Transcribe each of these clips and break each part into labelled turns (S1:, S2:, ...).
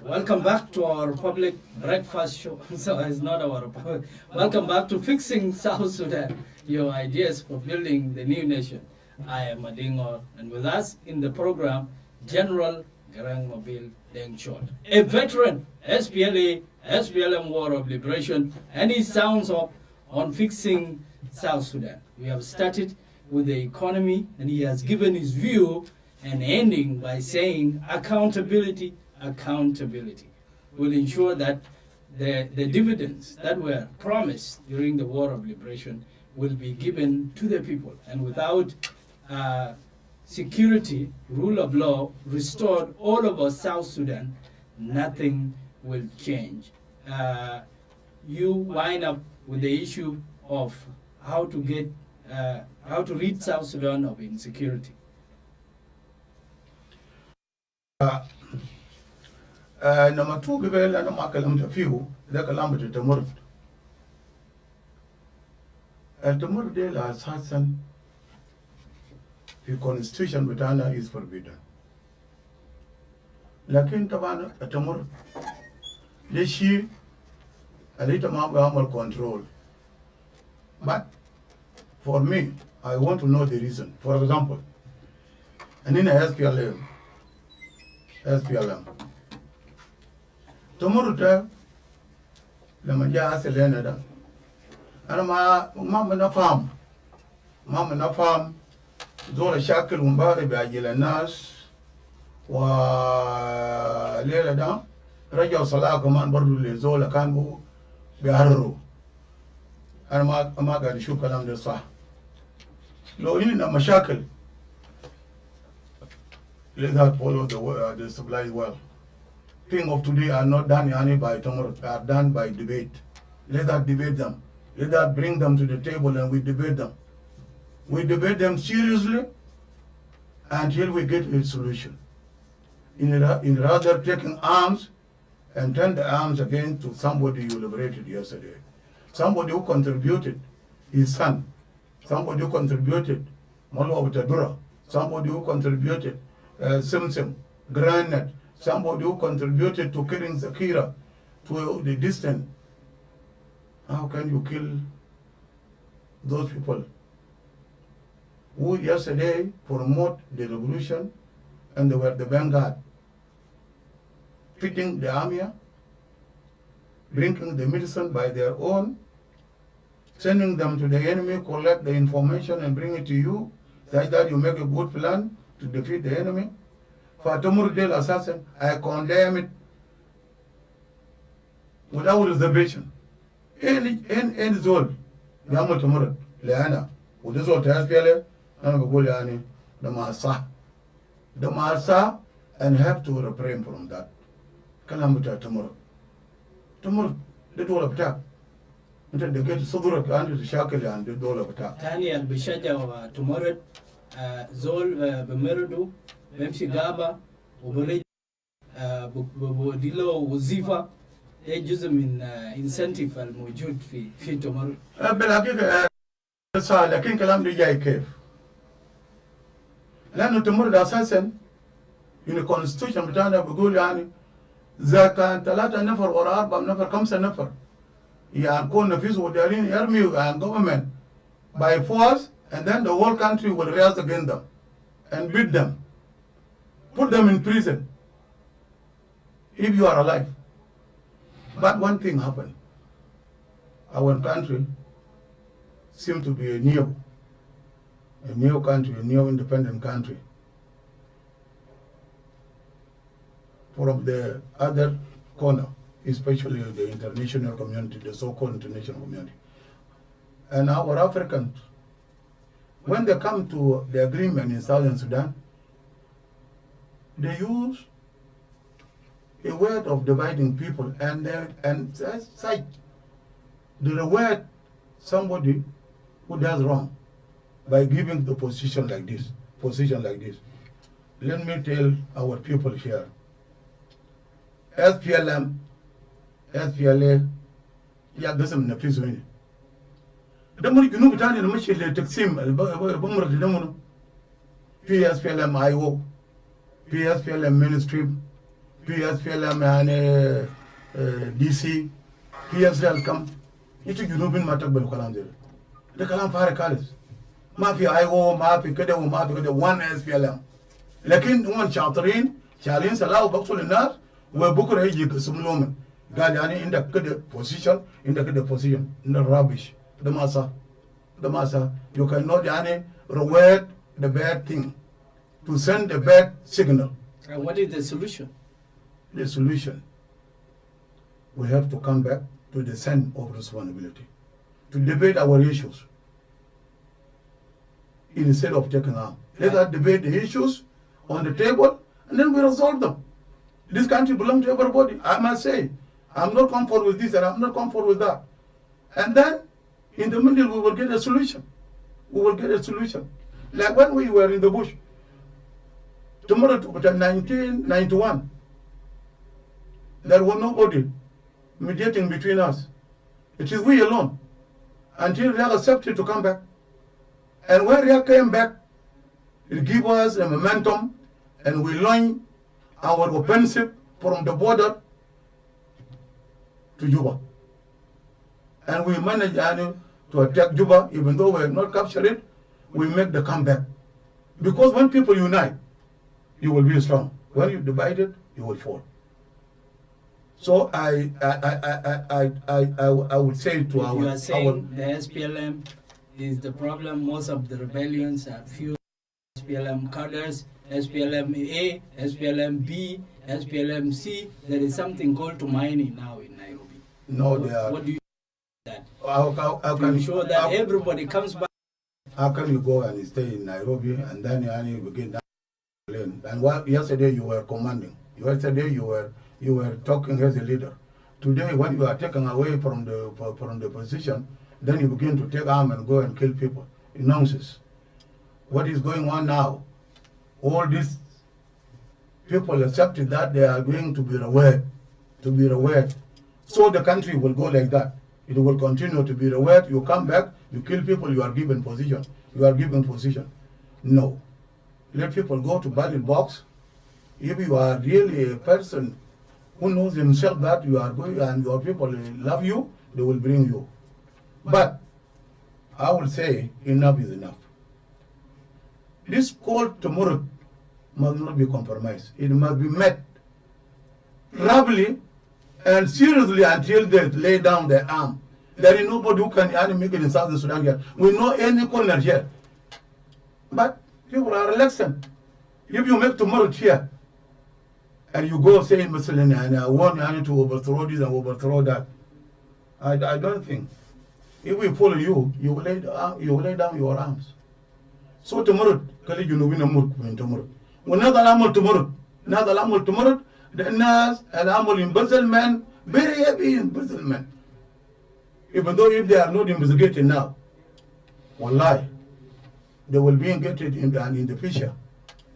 S1: Welcome back to our public breakfast show. So it's not our welcome back to Fixing South Sudan, your ideas for building the new nation. I am Adingo, and with us in the program, General Garang Mobile Deng Chol, a veteran SPLA, SPLM War of Liberation, and he sounds up on fixing South Sudan. We have started with the economy, and he has given his view and ending by saying accountability will ensure that the dividends that were promised during the War of Liberation will be given to the people. And without security, rule of law restored all over South Sudan, nothing will change. You wind up with the issue of how to rid South Sudan of insecurity.
S2: Number two, Gibel and Makalam to few, the calamity to Murd. And the Murd la assassin, the constitution with Anna is forbidden. Lakin Taban at the Murd, the she, a little more control. But for me, I want to know the reason. For example, and in a SPLM, tomorrow lama ja selena da ana ma na farm zola shakil umbare bi ajila nas wa lela da raja sala kaman bardu le zola kan bu bi harro ana ma ga shu kalam da sa lo ini na mashakil let that follow the supply well. Things of today are not done only by tomorrow, they are done by debate. Let us debate them. Let us bring them to the table and we debate them. We debate them seriously until we get a solution. In rather taking arms and turn the arms again to somebody you liberated yesterday. Somebody who contributed his son. Somebody who contributed Molo of Tadura. Somebody who contributed Simsim, Granite. Somebody who contributed to killing Zakira to the distant. How can you kill those people who yesterday promote the revolution and they were the vanguard, feeding the army, drinking the medicine by their own, sending them to the enemy, collect the information and bring it to you, like that you make a good plan to defeat the enemy. For Tomorrow Day assassin, I condemn it without reservation. Any zone, Yamal Tomorrow, Leana, with this old SPLM, and we go Leani, the Masa, and have to refrain from that. Calamity tomorrow. Tomorrow, the door of attack. Until they get Sudura and the Shakil and the door of attack.
S1: Tani al Bishaja tomorrow, Zol Bemerudu. Memshi Gaba, Ubere, Dilo, Uzifa, they use them in incentive al Mujud fi tomorrow.
S2: Belagig, the King Kalam Jai Cave. Lano tomorrow the assassin in the constitution, Butana Buguliani, Zaka, Talata never or Arba never comes a never. Ya con the fees with their army and government by force, and then the whole country will rise against them and beat them. Put them in prison if you are alive. But one thing happened. our country seems to be a new country, a new independent country. From the other corner, especially the international community, the so-called international community. And our Africans, when they come to the agreement in Southern Sudan, they use a word of dividing people, and such they reward somebody who does wrong by giving the position like this. Let me tell our people here, SPLM, SPLA, ya gasam na fi zuwa. Idan mun ginu mutane da mashi da taksim bamar da mun PSPLM IO, PSPLM ministry, PSPLM yani DC, PSL kam ita junubin matak bal kalam zere. Da kalam fare kalis. Ma fi IO, ma fi kada one SPLM. لكن هم شاطرين شالين سلاح وبقتل الناس وبكره يجي يقسم لهم قال يعني عندك كده بوزيشن عندك كده بوزيشن ده rubbish ده ما صح you cannot يعني reward the bad thing to send the bad signal.
S1: And what is the solution?
S2: The solution, we have to come back to the sense of responsibility, to debate our issues instead of taking arm. Let us debate the issues on the table and then we resolve them. This country belongs to everybody. I must say, I'm not comfortable with this and I'm not comfortable with that. And then in the middle we will get a solution. Like when we were in the bush, tomorrow, 1991, there was nobody mediating between us. It is we alone until they accepted to come back. And when they came back, it gave us a momentum and we launched our offensive from the border to Juba. And we managed to attack Juba, even though we have not captured it, we make the comeback. Because when people unite, you will be strong. When you divide it, you will fall. So I would say to our...
S1: You are saying the SPLM is the problem. Most of the rebellions are few SPLM cadres, SPLM A, SPLM B, SPLM C. There is something called to mining now in Nairobi.
S2: No, they are...
S1: What do you that?
S2: How
S1: to
S2: can
S1: ensure that everybody comes back?
S2: How can you go and stay in Nairobi and then you begin that lane? And what yesterday you were commanding. Yesterday you were talking as a leader. Today when you are taken away from the position, then you begin to take arm and go and kill people. Nonsense. What is going on now? All these people accepted that they are going to be rewarded. So the country will go like that. It will continue to be rewarded. You come back, you kill people, you are given position. No. Let people go to ballot box. If you are really a person who knows himself that you are going and your people love you, they will bring you. But I will say enough is enough. This call tomorrow must not be compromised. It must be met rapidly and seriously until they lay down their arm. There is nobody who can make it in Southern Sudan here. We know any corner here. But people are reluctant. If you make tomorrow here, and you go saying, and I want you to overthrow this and overthrow that, I don't think. If we follow you, you will lay down your arms. So tomorrow, kali junubin amur tomorrow. Another amal tomorrow, the nas and amal embezzlement, very heavy embezzlement. Even though if they are not investigated now, wallahi, they will be engaged in the future.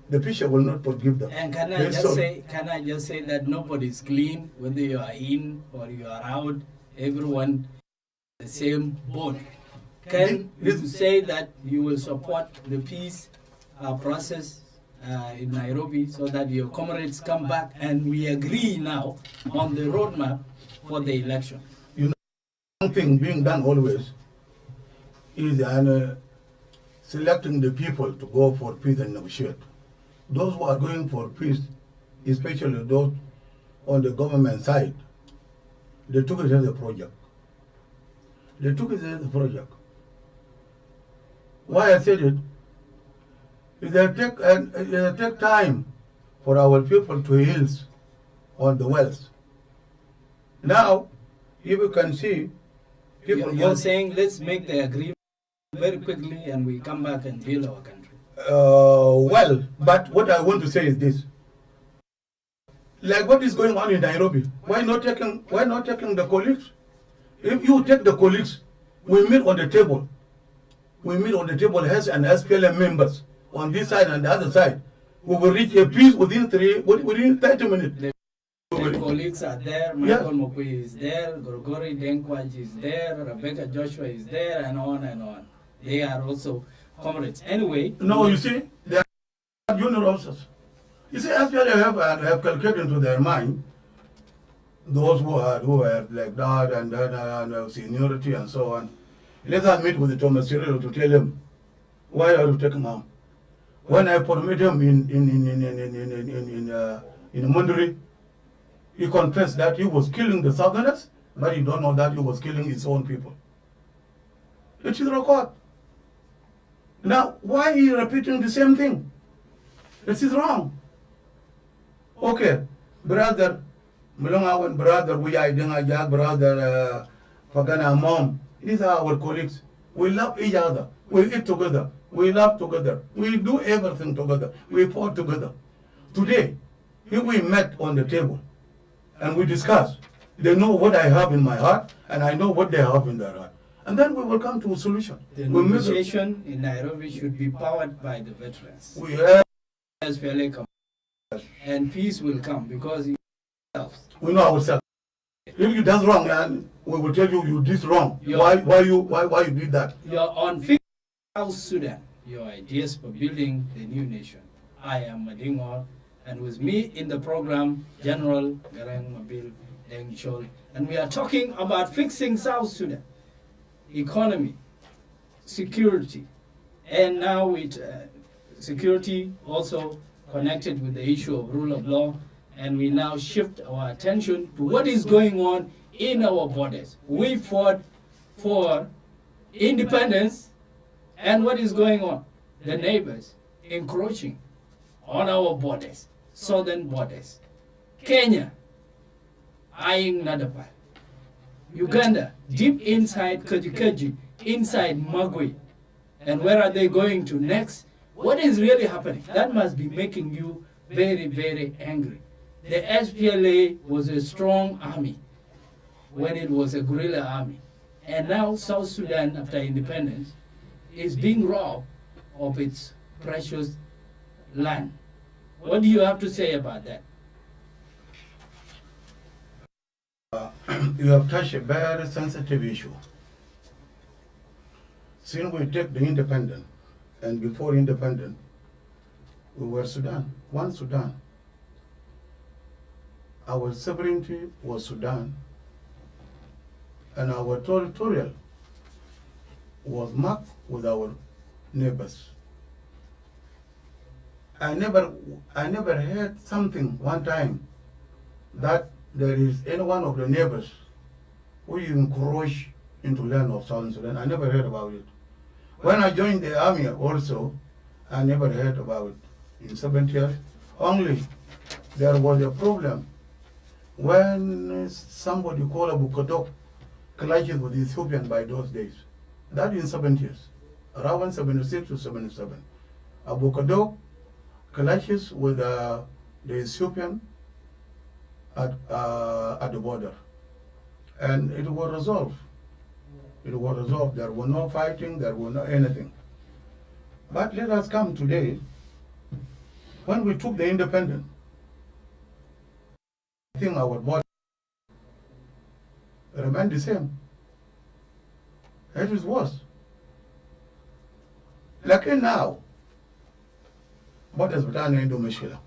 S2: The future will not forgive them.
S1: And can I just say that nobody is clean, whether you are in or you are out, everyone the same boat. Can you say that you will support the peace process in Nairobi so that your comrades come back and we agree now on the roadmap for the election?
S2: You know, one thing being done always is selecting the people to go for peace and negotiate. Those who are going for peace, especially those on the government side, they took it as a project. They took it as a project. Why I said it? It take time for our people to heal on the wells. Now, if you can see, people
S1: You're saying let's make the agreement very quickly and we come back and build our country.
S2: Well, but what I want to say is this: like what is going on in Nairobi, why not taking the colleagues? If you take the colleagues, we meet on the table. We meet on the table as an SPLM members on this side and the other side. We will reach a peace within 30 minutes.
S1: The colleagues are there, Michael Mokwe is there, Gorgori Denkwaj is there, Rebecca Joshua is there, and on and on. They are also comrades. Anyway.
S2: No, you see, they are junior officers. You see, SPLM have calculated into their mind those who are like that and seniority and so on. Let us meet with Thomas Cyril to tell him, why are you taking him? When I permitted him in Munduri, he confessed that he was killing the Southerners, but he don't know that he was killing his own people. It is record. Now, why are you repeating the same thing? This is wrong. Okay, brother, Mulongawan brother, we are brother, Pagana mom. These are our colleagues. We love each other. We eat together. We laugh together. We do everything together. We fought together. Today, if we met on the table and we discuss, they know what I have in my heart and I know what they have in their heart. And then we will come to a solution.
S1: The negotiation in Nairobi should be powered by the veterans.
S2: We have
S1: SPLA and peace will come because
S2: we know ourselves. If you done wrong, and we will tell you you did wrong. Why you did that?
S1: You're on Fixing South Sudan, your ideas for building the new nation. I am Madingor, and with me in the program, General Garang Mabil Deng Chol, and we are talking about fixing South Sudan, economy, security, and now with security also connected with the issue of rule of law, and we now shift our attention to what is going on in our borders. We fought for independence, and what is going on? The neighbors encroaching on our borders, southern borders. Kenya, eyeing Nadapa. Uganda, deep inside Kajikaji, inside Magwe. And where are they going to next? What is really happening? That must be making you very, very angry. The SPLA was a strong army when it was a guerrilla army. And now South Sudan, after independence, is being robbed of its precious land. What do you have to say about that?
S2: You have touched a very sensitive issue. Since we take the independent, and before independent, we were Sudan, one Sudan. Our sovereignty was Sudan, and our territorial was marked with our neighbors. I never heard something one time that there is any one of the neighbors who encroach into land of Southern Sudan. I never heard about it. When I joined the army also, I never heard about it. In 70s, only there was a problem when somebody called Abu Kodok clashes with Ethiopian by those days. That in 70s, around 76 to 77. Abu Kodok clashes with the Ethiopian at the border. And it was resolved. It was resolved. There was no fighting, there was no anything. But let us come today, when we took the independence, I think our border remained the same. It is worse. Like now, borders between Indo Meshila.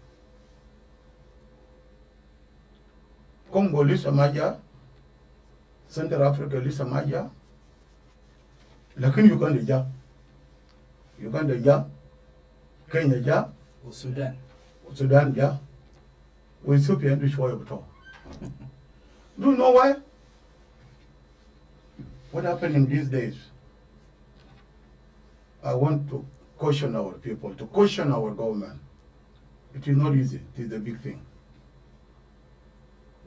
S2: Congo lisa maja, Central Africa lisa maja, lakini Uganda ja, Kenya ja, Sudan ja, we Ethiopia and Shoyo. Do you know why? what happening these days, I want to caution our people, to caution our government. It is not easy. It is a big thing.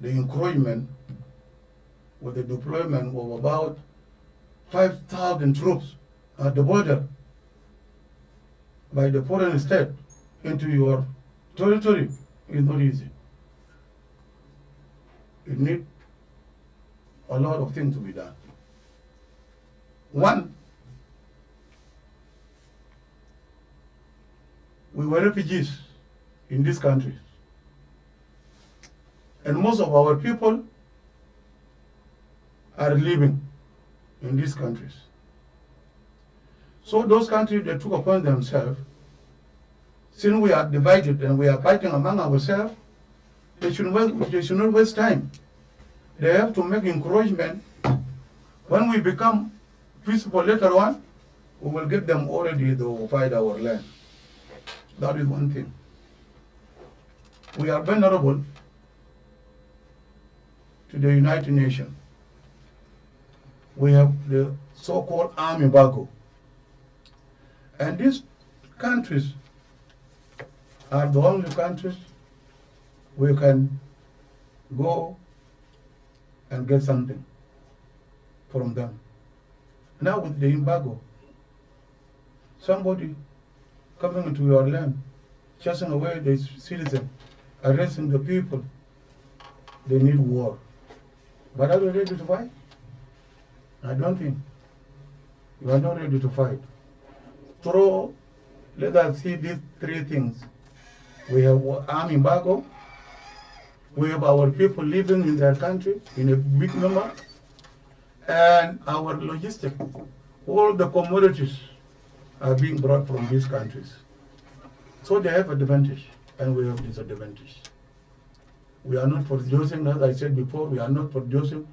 S2: The encouragement with the deployment of about 5,000 troops at the border by the foreign state into your territory is not easy. It needs a lot of things to be done. One, we were refugees in these countries. And most of our people are living in these countries. So those countries, they took upon themselves, since we are divided and we are fighting among ourselves, they should not waste time. They have to make encouragement. When we become peaceful later on, we will get them already to fight our land. That is one thing. We are vulnerable to the United Nations. We have the so-called armed embargo. And these countries are the only countries we can go and get something from them. Now with the embargo, somebody coming into your land, chasing away the citizens, arresting the people, they need war. But are you ready to fight? I don't think. You are not ready to fight. Let us see these three things. We have armed embargo, we have our people living in their country in a big number, and our logistics, all the commodities are being brought from these countries. So they have advantage, and we have disadvantage. We are not producing, as I said before, we are not producing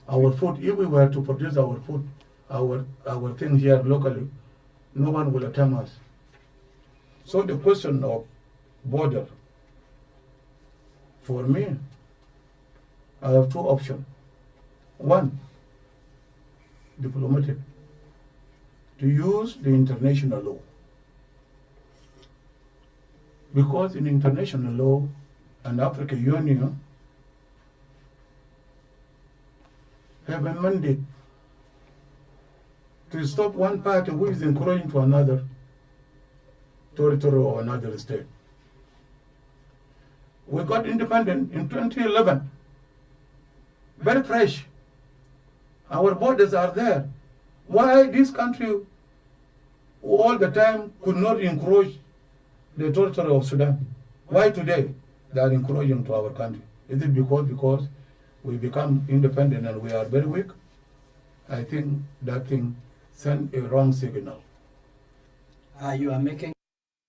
S2: our food. If we were to produce our food, our things here locally, no one will attempt us. So the question of border, for me, I have two options. One, diplomatic, to use the international law. Because in international law and African Union have a mandate to stop one party who is encroaching to another territory or another state. We got independent in 2011, very fresh. Our borders are there. Why this country all the time could not encroach the territory of Sudan? Why today they are encroaching to our country? Is it because we become independent and we are very weak? I think that thing sent a wrong signal.
S1: You are making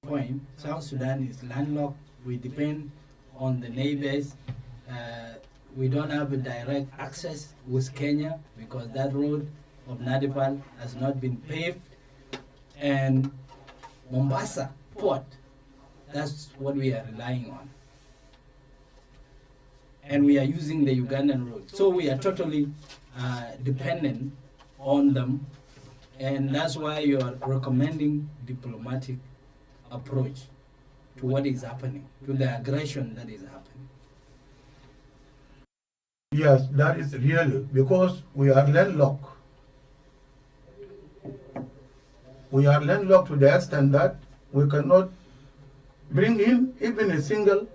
S1: a point. South Sudan is landlocked. We depend on the neighbors. We don't have a direct access with Kenya because that road of Nadipal has not been paved. And Mombasa port, that's what we are relying on. And we are using the Ugandan road. So we are totally dependent on them. And that's why you are recommending diplomatic approach to what is happening, to the aggression that is happening.
S2: Yes, that is really because we are landlocked. We are landlocked to the extent that we cannot bring in even a single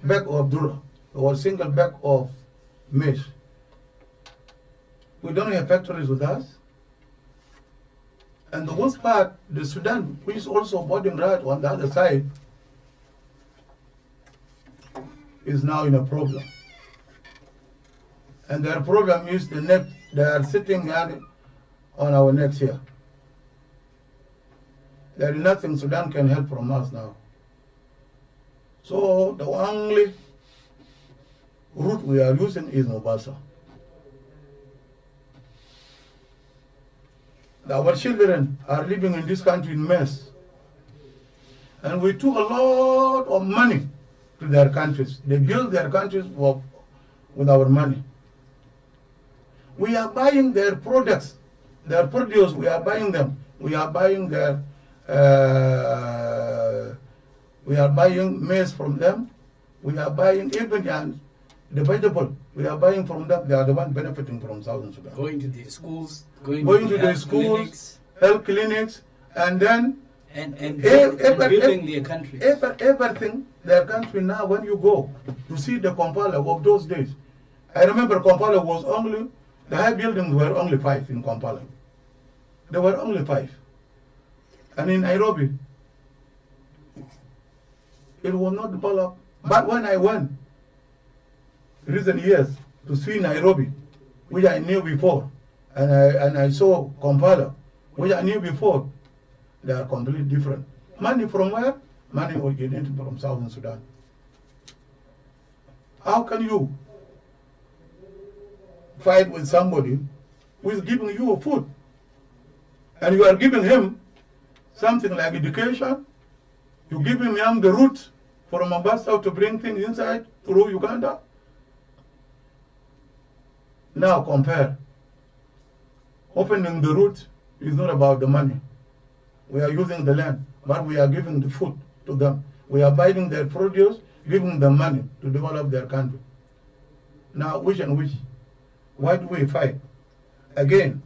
S2: bag of dura or a single bag of maize. We don't have factories with us. And the worst part, the Sudan, which is also bordering right on the other side, is now in a problem. And their problem is the net, they are sitting on our necks here. There is nothing Sudan can help from us now. So the only route we are using is Mombasa. Our children are living in this country in mess. And we took a lot of money to their countries. They built their countries with our money. We are buying their products, their produce. We are buying them. We are buying their. We are buying maize from them. We are buying even the vegetable. We are buying from them. They are the one benefiting from Southern Sudan.
S1: Going to the schools, going
S2: to the
S1: health
S2: schools,
S1: clinics,
S2: health clinics, and then
S1: and building their country.
S2: Everything, their country now, when you go to see the Kampala of those days, I remember Kampala was only, the high buildings were only 5 in Kampala. There were only 5. And in Nairobi, it was not developed. But when I went, recent years, to see Nairobi, which I knew before, and I saw Kampala, which I knew before, they are completely different. Money from where? Money originated from Southern Sudan. How can you fight with somebody who is giving you food, and you are giving him something like education? You give him the route from Mombasa to bring things inside through Uganda. Now compare. Opening the route is not about the money. We are using the land, but we are giving the food to them. We are buying their produce, giving them money to develop their country. Now, which and which? Why do we fight? Again,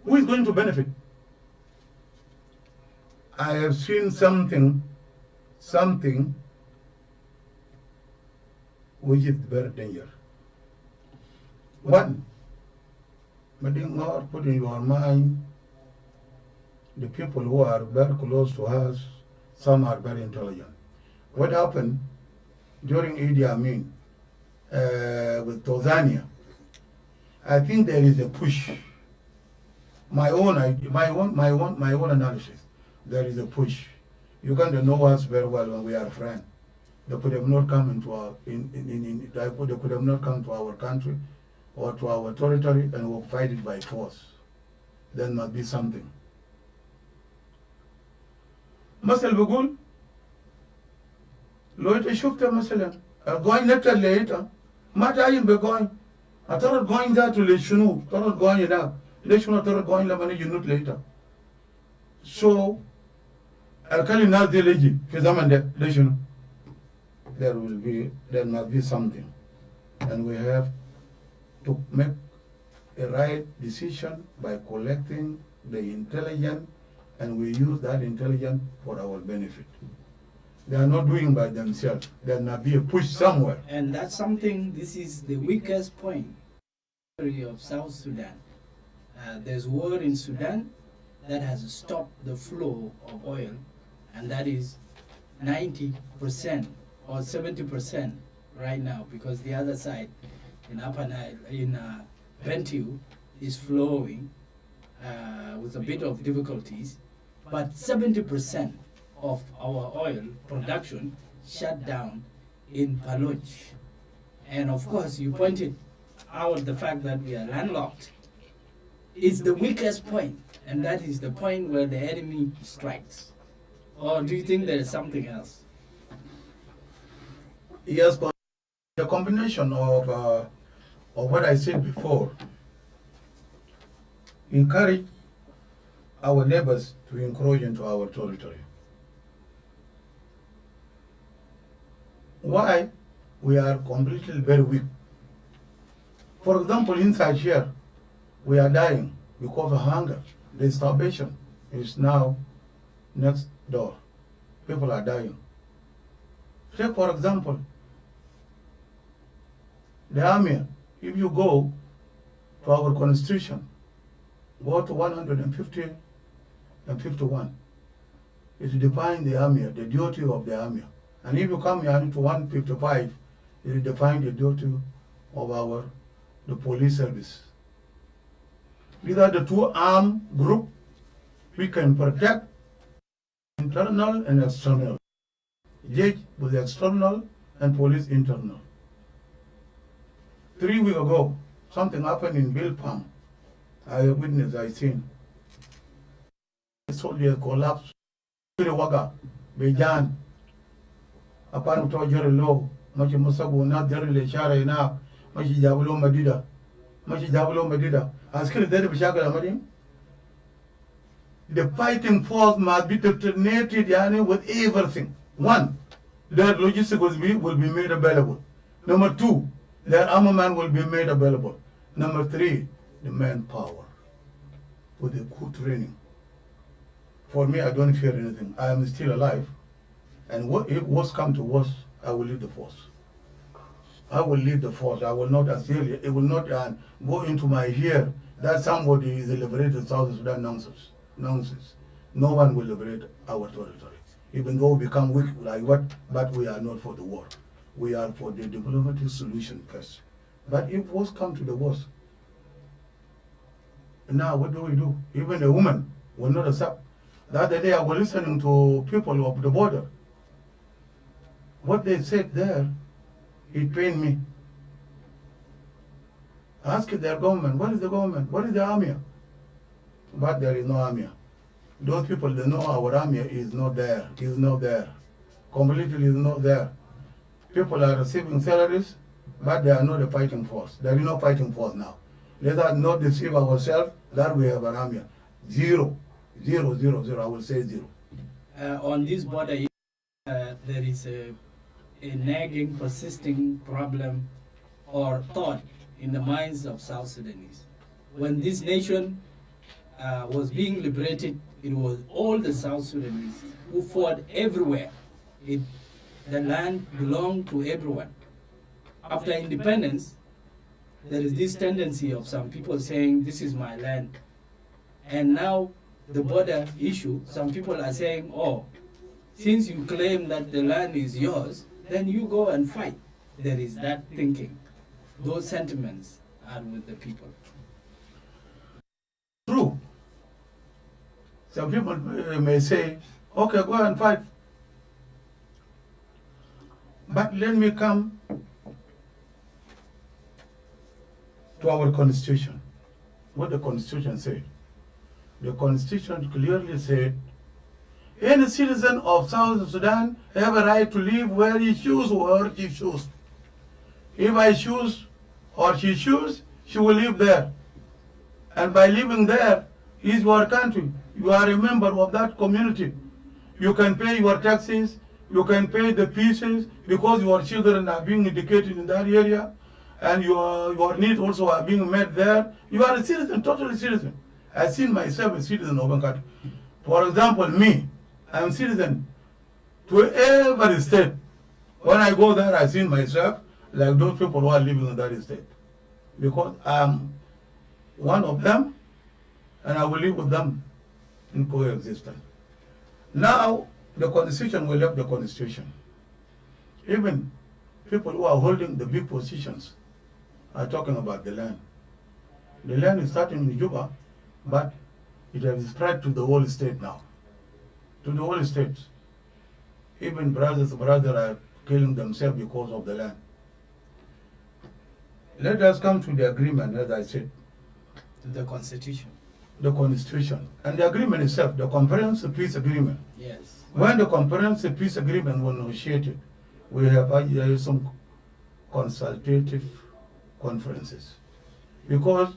S2: who is going to benefit? I have seen something which is very dangerous. One, put in your mind, the people who are very close to us, some are very intelligent. What happened during Idi Amin with Tanzania? I think there is a push. My own analysis. There is a push. Uganda know us very well when we are friends. They could have not come into our they could have not come to our country or to our territory and will fight it by force. There must be something. مثل بقول لو انت شفت مثلا الجوين نبت اللي انت ما تعين بجوين هترى الجوين ده لشنو ترى الجوين ده ليش ما ترى الجوين لما نيجي نوت ليتا so الكل الناس دي يجي في زمن ده لشنو there must be something, and we have to make a right decision by collecting the intelligence, and we use that intelligence for our benefit. They are not doing by themselves. There must be a push somewhere.
S1: And that's something, this is the weakest point of South Sudan. There's war in Sudan that has stopped the flow of oil, and that is 90% or 70% right now, because the other side in Upper Nile, in Bentiu, is flowing with a bit of difficulties, but 70% of our oil production shut down in Paloch. And of course, you pointed out the fact that we are landlocked. It's the weakest point, and that is the point where the enemy strikes. Or do you think there is something else?
S2: Yes, the combination of what I said before, encourage our neighbors to encroach into our territory. Why? We are completely very weak. For example, inside here, we are dying because of hunger. The starvation is now next door. People are dying. Take, for example, the army. If you go to our constitution, go to 150 and 51. It defines the army, the duty of the army. And if you come here to 155, it defines the duty of the police service. These are the two armed groups we can protect, internal and external. Judge with external and police internal. 3 weeks ago, something happened in Bill Palm. I witnessed, I seen. Soldiers collapsed. Waga, Bejan, upon Tojere Low, much Musabu, not Jerry Leshara enough, much Jabulo Madida. Machi Jabalo Medida. Askari Dere Bishaka Amadim. The fighting force must be detonated yani, with everything. One, their logistics will be made available. Number two, their armament will be made available. Number three, the manpower with the good training. For me, I don't fear anything. I am still alive. And if worst come to worst, I will lead the force. I will lead the force. I will not assail it. It will not go into my ear that somebody is liberated South Sudan nonsense. Nonsense. No one will liberate our territory. Even though we become weak like what, but we are not for the war. We are for the diplomatic solution first. But if worst come to the worst, now what do? Even a woman will not accept. The other day I was listening to people of the border. What they said there, it pained me. Ask their government, what is the government? What is the army? But there is no army. Those people, they know our army is not there. Is not there. Completely is not there. People are receiving salaries, but they are not a fighting force. There is no fighting force now. Let us not deceive ourselves that we have an army. Zero. Zero, zero, zero. I will say zero.
S1: On this border, there is a nagging, persisting problem or thought in the minds of South Sudanese. When this nation was being liberated, it was all the South Sudanese who fought everywhere. The land belonged to everyone. After independence, there is this tendency of some people saying, this is my land. And now the border issue, some people are saying, oh, since you claim that the land is yours, then you go and fight. There is that thinking. Those sentiments are with the people.
S2: True. Some people may say, okay, go and fight. But let me come to our constitution. What the constitution said. The constitution clearly said, any citizen of South Sudan have a right to live where he chooses or she chooses. If I choose or she chooses, she will live there. And by living there is your country. You are a member of that community. You can pay your taxes, you can pay the pieces because your children are being educated in that area and your needs also are being met there. You are a citizen, totally citizen. I've seen myself a citizen of a country. For example, me, I'm a citizen to every state. When I go there, I see myself like those people who are living in that state. Because I'm one of them, and I will live with them in coexistence. Now, the constitution will have the constitution. Even people who are holding the big positions are talking about the land. The land is starting in Juba, but it has spread to the whole state now. To the whole state. Even brothers are killing themselves because of the land. Let us come to the agreement, as I said.
S1: The constitution.
S2: The constitution. And the agreement itself, the comprehensive peace agreement.
S1: Yes.
S2: When the comprehensive peace agreement was negotiated, we have had some consultative conferences. Because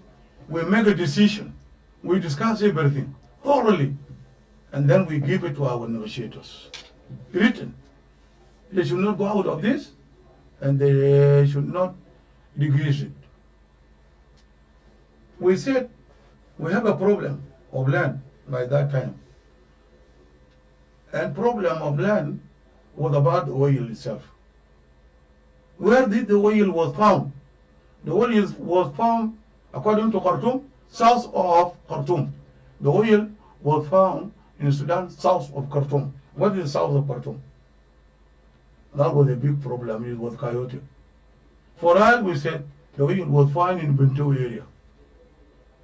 S2: we make a decision, we discuss everything thoroughly, and then we give it to our negotiators. Written. They should not go out of this, and they should not decrease it. We said we have a problem of land by that time. And problem of land was about the oil itself. Where did the oil was found? The oil was found, according to Khartoum, south of Khartoum. The oil was found in Sudan, south of Khartoum. What is south of Khartoum? That was a big problem. It was chaotic. For us, we said the oil was found in Bentiu area,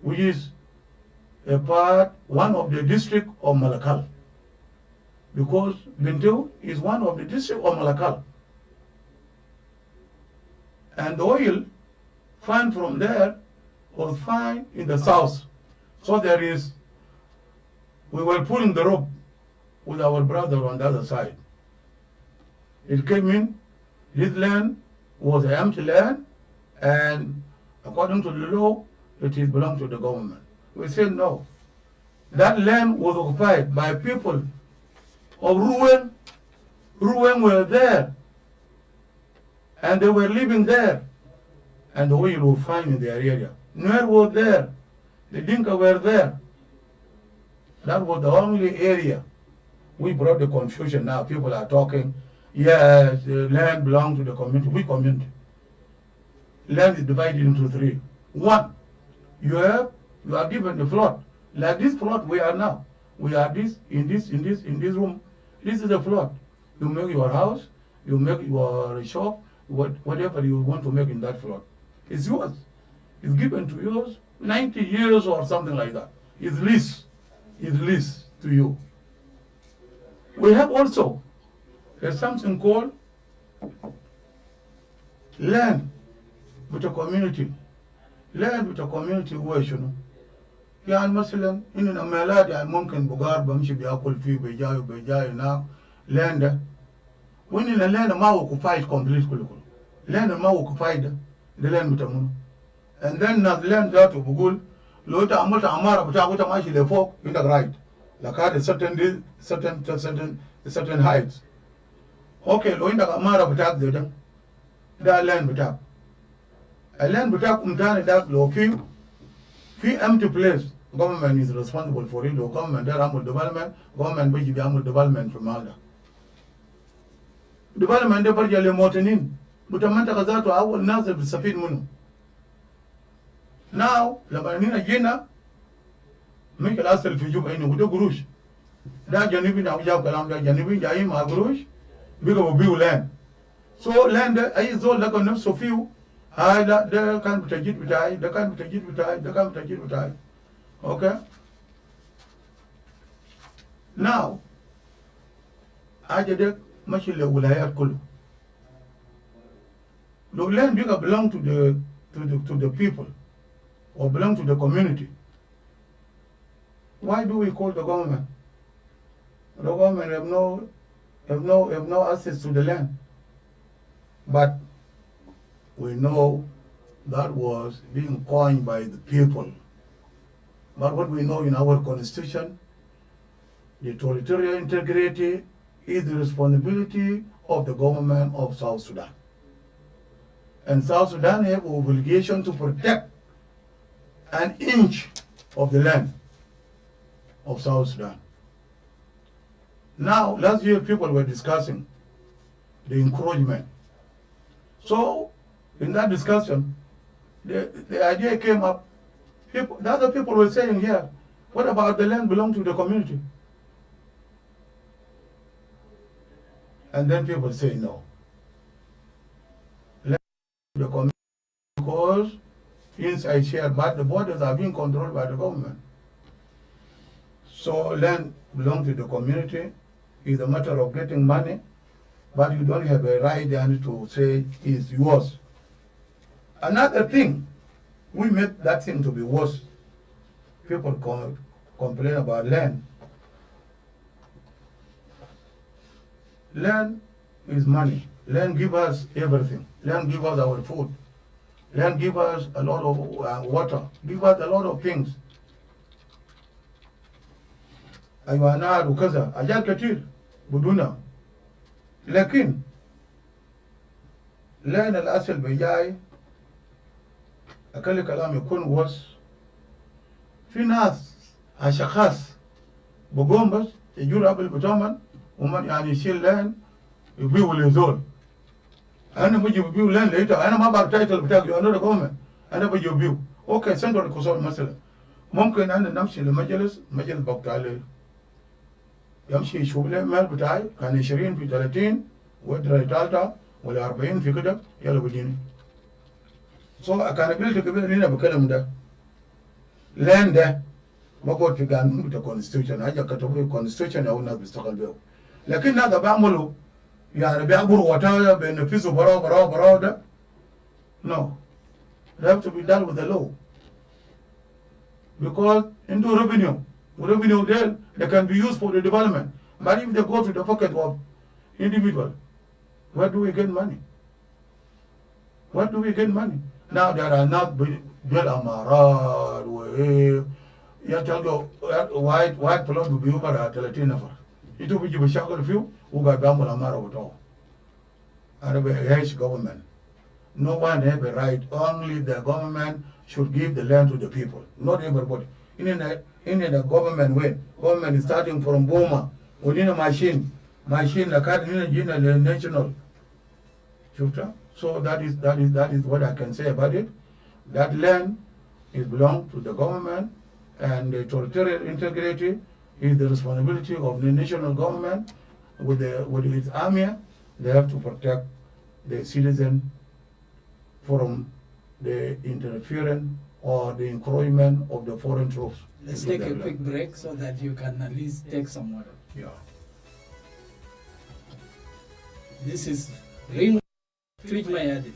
S2: which is a part, one of the district of Malakal. Because Bentiu is one of the district of Malakal. And the oil found from there was found in the south. So there is, we were pulling the rope with our brother on the other side. It came in, this land was an empty land, and According to the law, it is belong to the government. We say no. That land was occupied by people of Ruwen. Ruwen were there, and they were living there, and the oil was fine in their area. Nuer was there, the Dinka were there. That was the only area. We brought the confusion now. People are talking, yes, the land belongs to the community. Which community? Land is divided into three. One, you are given the plot. Like this plot we are now. We are in this room. This is the plot. You make your house, you make your shop, whatever you want to make in that plot. It's yours. It's given to yours, 90 years or something like that. It's leased. It's leased to you. We have also, there's something called land with a community. Land with a community وشنو؟ يعني مثلا إننا ميلاد يعني ممكن بقار بمشي بياكل فيه بيجاي هناك land وإننا land ما occupied complete كله land ما occupied ده land بتاعنا. And then ناس land ذاته بقول لو أنت عملت عمارة بتاعك وأنت ماشي لفوق عندك right. Like had a certain heights. Okay, لو عندك عمارة بتاعك ده land بتاعك. الland بتاعك متاني ده لو في empty place, government is responsible for it. لو government ده عمل development, government بيجي بيعمل development في مالدا. development ده برجع للمواطنين. بتمنطقة ذاته أول ناس بتستفيد منه. Now لما نينا جينا ممكن الأصل في جوب إنه وده قروش. ده جانبين أو جاب كلام ده جانبين جايين مع قروش بيجوا بيو land. So land ده أي زول لقى نفسه فيه هاي لا ده كان بتجيد بتاعي ده كان بتجيد بتاعي ده كان بتجيد بتاعي. Okay. Now حاجة ده ماشي للولايات كله. لو land بيجا belong to the people or belong to the community. Why do we call the government? The government have no access to the land. But we know that was being coined by the people. But what we know in our constitution, the territorial integrity is the responsibility of the government of South Sudan. And South Sudan have obligation to protect an inch of the land of South Sudan. Now, last year people were discussing the encroachment. So, in that discussion, the idea came up. The other people were saying, yeah, what about the land belong to the community? And then people say no. Land belong to the community because inside share, but the borders are being controlled by the government. So land belongs to the community. It's a matter of getting money, but you don't have a right then to say it's yours. Another thing, we made that thing to be worse. People complain about land. Land is money. Land gives us everything. Land gives us our food. Land gives us a lot of water. Gives us a lot of things. أيوة نار وكذا أجال كتير بدونها لكن لأن الأصل بجاي أكل كلام يكون وس في ناس أشخاص بقوم بس يجوا قبل بتومن ومن يعني يشيل لين يبيعوا لزول أنا بجي ببيعوا لين لقيته أنا ما بعرف تايتل بتاعي أنا قومن أنا بجي ببيعوا أوكي سنتر الكسور مثلا ممكن أنا نمشي لمجلس بقتالي يمشي يشوف لي المال بتاعي كان 20 في 30 ودري تالتا ولا 40 في كده يلا بديني. So accountability كبير هنا بكلم ده. land ده موجود في قانون بتاع constitution حاجة كتبوا constitution أو الناس بيشتغل بيه. لكن هذا بيعملوا يعني بيعبروا وتايا بينفذوا براو ده. No. They have to be dealt with the law. Because into revenue there, they can be used for the development. But if they go to the pocket of individual, where do we get money? Where do we get money? Now there are not built Amarat, you tell you white plot will be over at Latina. It will be a shackle of you who got Bamble Amara at all. And a government. No one have a right. Only the government should give the land to the people, not everybody. In the government way, government is starting from Boma within a machine, the card in the national. So that is what I can say about it. That land is belong to the government, and the territorial integrity is the responsibility of the national government with its army. They have to protect the citizen from the interference or the encroachment of the foreign troops.
S1: Let's take a quick break so that you can at least take some water.
S2: Yeah.
S1: This is Ring Tweet My Edit.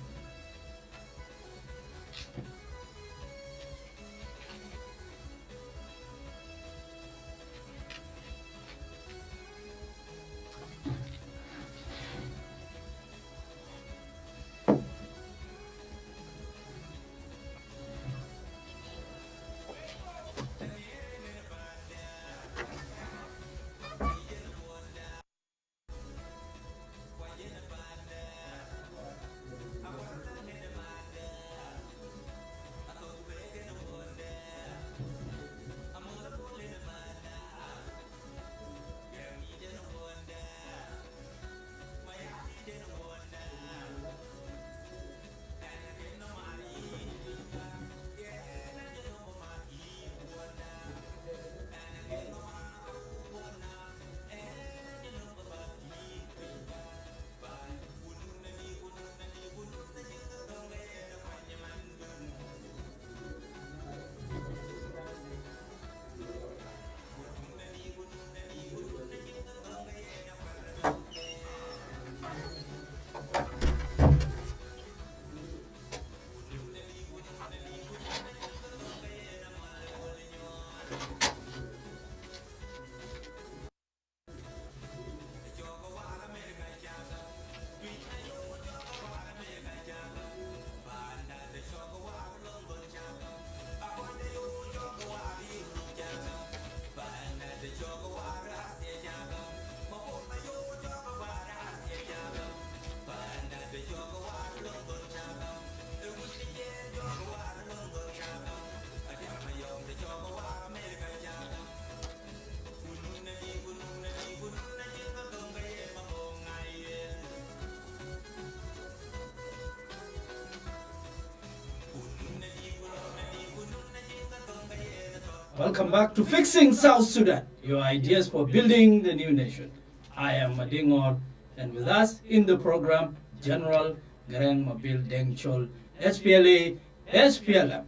S1: Welcome back to Fixing South Sudan, your ideas for building the new nation. I am Madingor, and with us in the program, General Garang Mabil Deng Chol, SPLA, SPLM,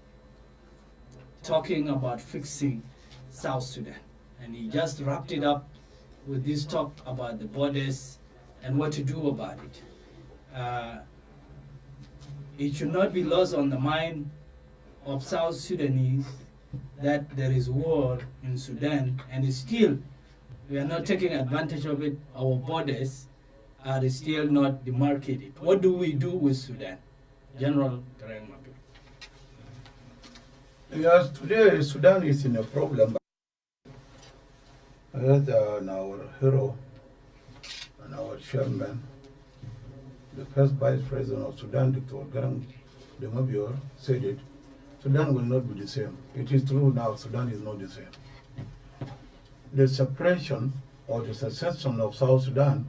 S1: talking about fixing South Sudan. And he just wrapped it up with this talk about the borders and what to do about it. It should not be lost on the mind of South Sudanese that there is war in Sudan, and still we are not taking advantage of it. Our borders are still not demarcated. What do we do with Sudan? General Garang Mabil.
S2: Yes, today Sudan is in a problem. As our hero and our chairman, the first vice president of Sudan, Dr. Garang Mabil, said it. Sudan will not be the same. It is true now, Sudan is not the same. The suppression or the secession of South Sudan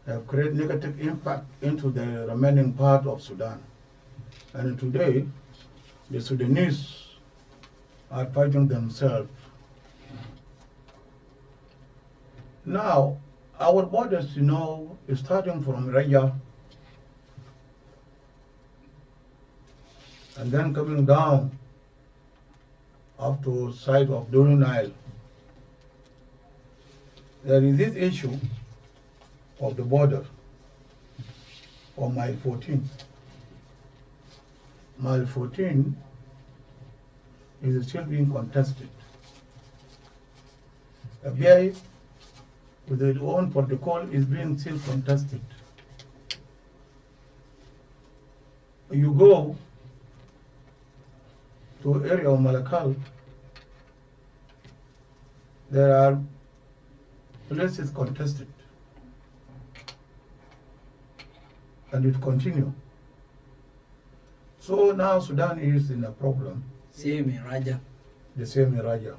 S2: have created negative impact into the remaining part of Sudan. And today, the Sudanese are fighting themselves. Now, our borders, is starting from Raya, and then coming down up to side of Blue Nile. There is this issue of the border for mile 14. Mile 14 is still being contested. The BI with its own protocol is being still contested. You go to area of Malakal, there are places contested, and it continue. So now Sudan is in a problem,
S1: Same in Raja.
S2: the same in Raja.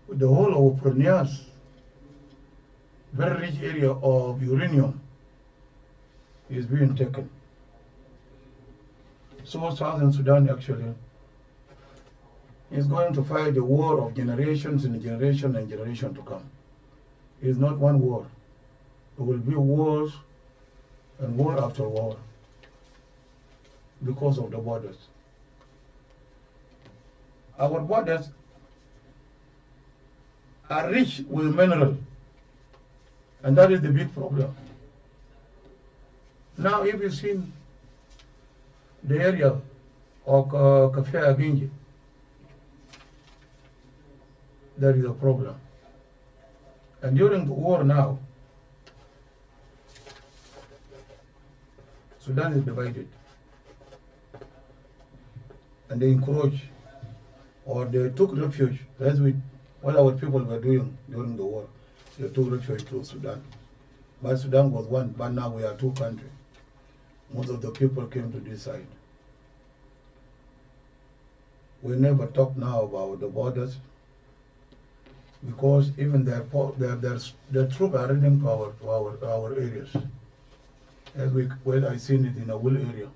S2: The whole of Purnias, very rich area of uranium, is being taken. So Southern Sudan actually is going to fight a war of generations and generation and generation to come. It's not one war. It will be wars and war after war because of the borders. Our borders are rich with mineral, and that is the big problem. Now, if you see the area of Cafe Aginji, there is a problem. And during the war now, Sudan is divided. And they encroach, or they took refuge, as with what our people were doing during the war. They took refuge to Sudan. But Sudan was one, but now we are two countries. Most of the people came to this side. We never talk now about the borders, because even their troops are running to our areas. As I seen it in a wool area,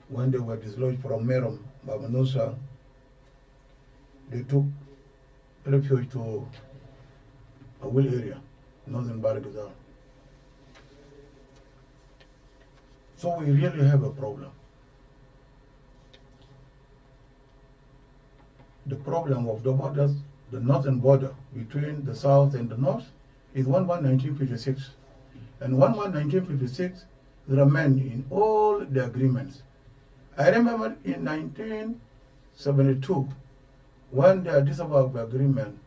S2: when they were dislodged from Merom, Bamanusa, they took refuge to a wool area, northern Baragazal. So we really have a problem. The problem of the borders, the northern border between the south and the north, is 1/1/1956. And 1/1/1956 remained in all the agreements. I remember in 1972, when the Addis Ababa agreement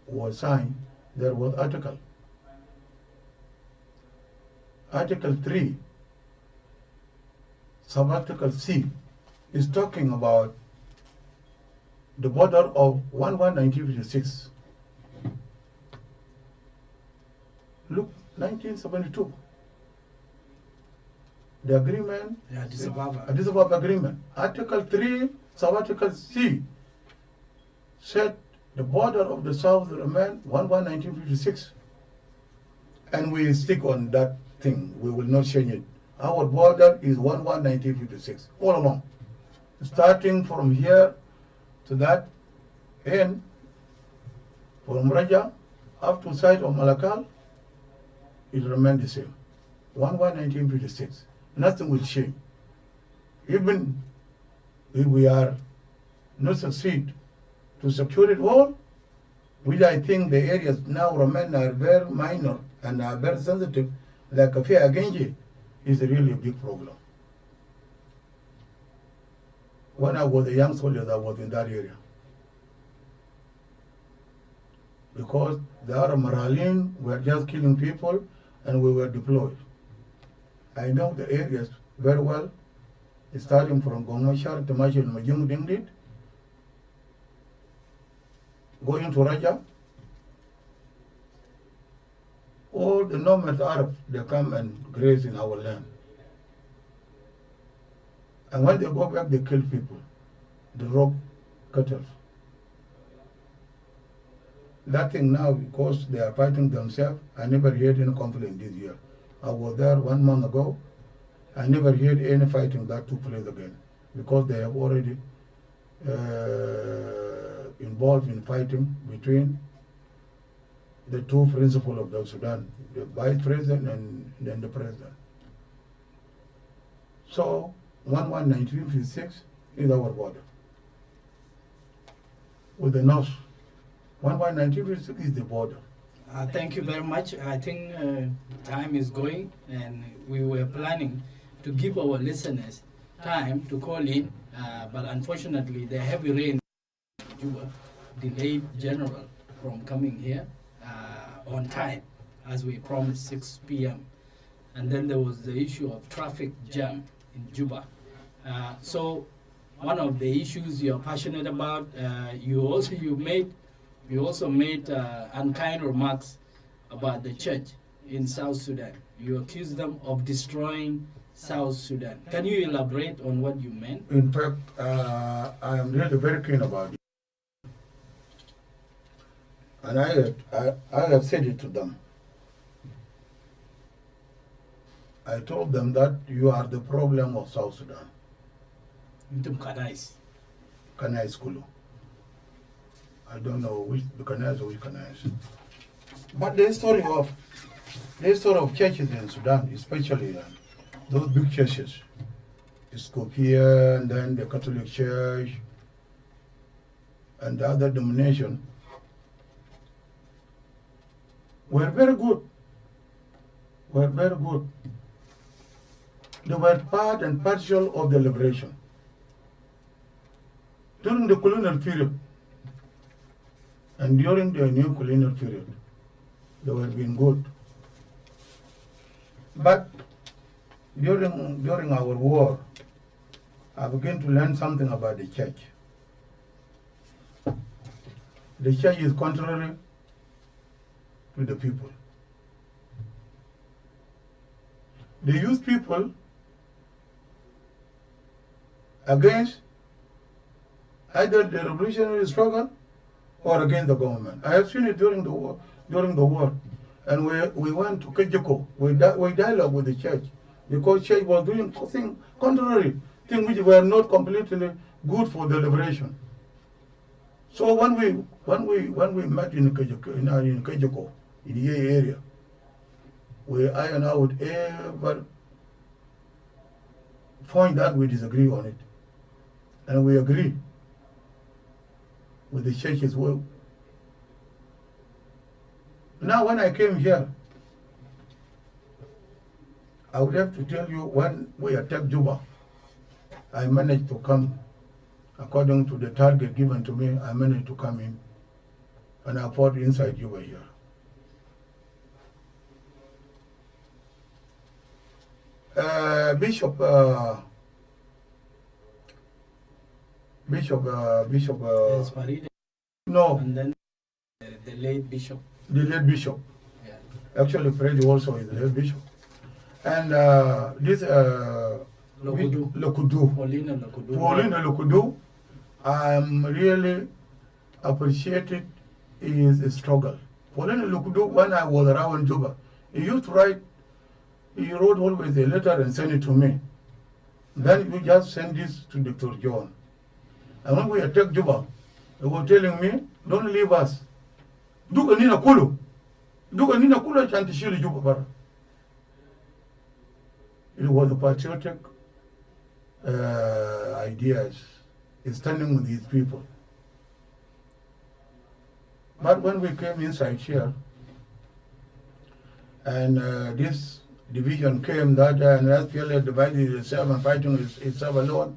S2: was signed, there was Article 3, sub-article C, is talking about the border of 1/1/1956. Look, 1972. The agreement,
S1: Yeah, Addis Ababa.
S2: Addis Ababa agreement, Article 3, sub-article C, said the border of the south remain 1/1/1956. And we stick on that thing. We will not change it. Our border is 1/1/1956, all along. Starting from here to that end, from Raja up to side of Malakal, it remains the same. 1/1/1956. Nothing will change. Even if we are not succeed to secure it all, which I think the areas now remain are very minor and are very sensitive, like Kafi Agenji, is really a big problem. When I was a young soldier, I was in that area. Because the Arab Maralin were just killing people and we were deployed. I know the areas very well, starting from Gongmashar, Tamashil, Majung Dingdit, going to Raja. All the nomad Arabs, they come and graze in our land. And when they go back, they kill people. They rob cattle. That thing now, because they are fighting themselves, I never heard any conflict this year. I was there 1 month ago. I never heard any fighting that took place again, because they have already involved in fighting between the two principals of the Sudan, the vice president and then the president. So 1/1/1956 is our border with the north. 1/1/1956 is the border.
S1: Thank you very much. I think time is going, and we were planning to give our listeners time to call in, but unfortunately the heavy rain in Juba delayed General from coming here on time, as we promised 6 p.m. And then there was the issue of traffic jam in Juba. So one of the issues you're passionate about. You also made unkind remarks about the church in South Sudan. You accused them of destroying South Sudan. Can you elaborate on what you meant?
S2: In fact, I am really very keen about it. And I have said it to them. I told them that you are the problem of South Sudan. Kanais Kulu. I don't know which Kanais or which Kanais. But the story of churches in Sudan, especially those big churches, Skopje and then the Catholic Church and the other denomination, were very good. They were part and parcel of the liberation. During the colonial period and during the new colonial period, they were being good. But during our war, I began to learn something about the church. The church is contrary to the people. They use people against either the revolutionary struggle or against the government. I have seen it during the war. And we went to Kejiko. We dialogue with the church because church was doing things contrary, things which were not completely good for the liberation. So when we met in Kejiko, in the area, we iron out every point that we disagree on it, and we agree with the church as well. Now, when I came here, I would have to tell you when we attacked Juba, I managed to come, according to the target given to me, I managed to come in, and I fought inside Juba here. Bishop,
S1: Yes, Farid.
S2: No.
S1: And then the late bishop.
S2: The late bishop.
S1: Yeah.
S2: Actually, Freddy also is the late bishop. And this Lokudu. Paulina Lokudu, I'm really appreciated his struggle. Paulina Lokudu, when I was around Juba, he used to write, he wrote always a letter and send it to me. Then you just send this to Dr. John. And when we attacked Juba, they were telling me, don't leave us. Duka nina kulu chantishili Juba bara. It was a patriotic ideas, standing with these people. But when we came inside here, and this division came that and SPLM divided itself and fighting itself alone,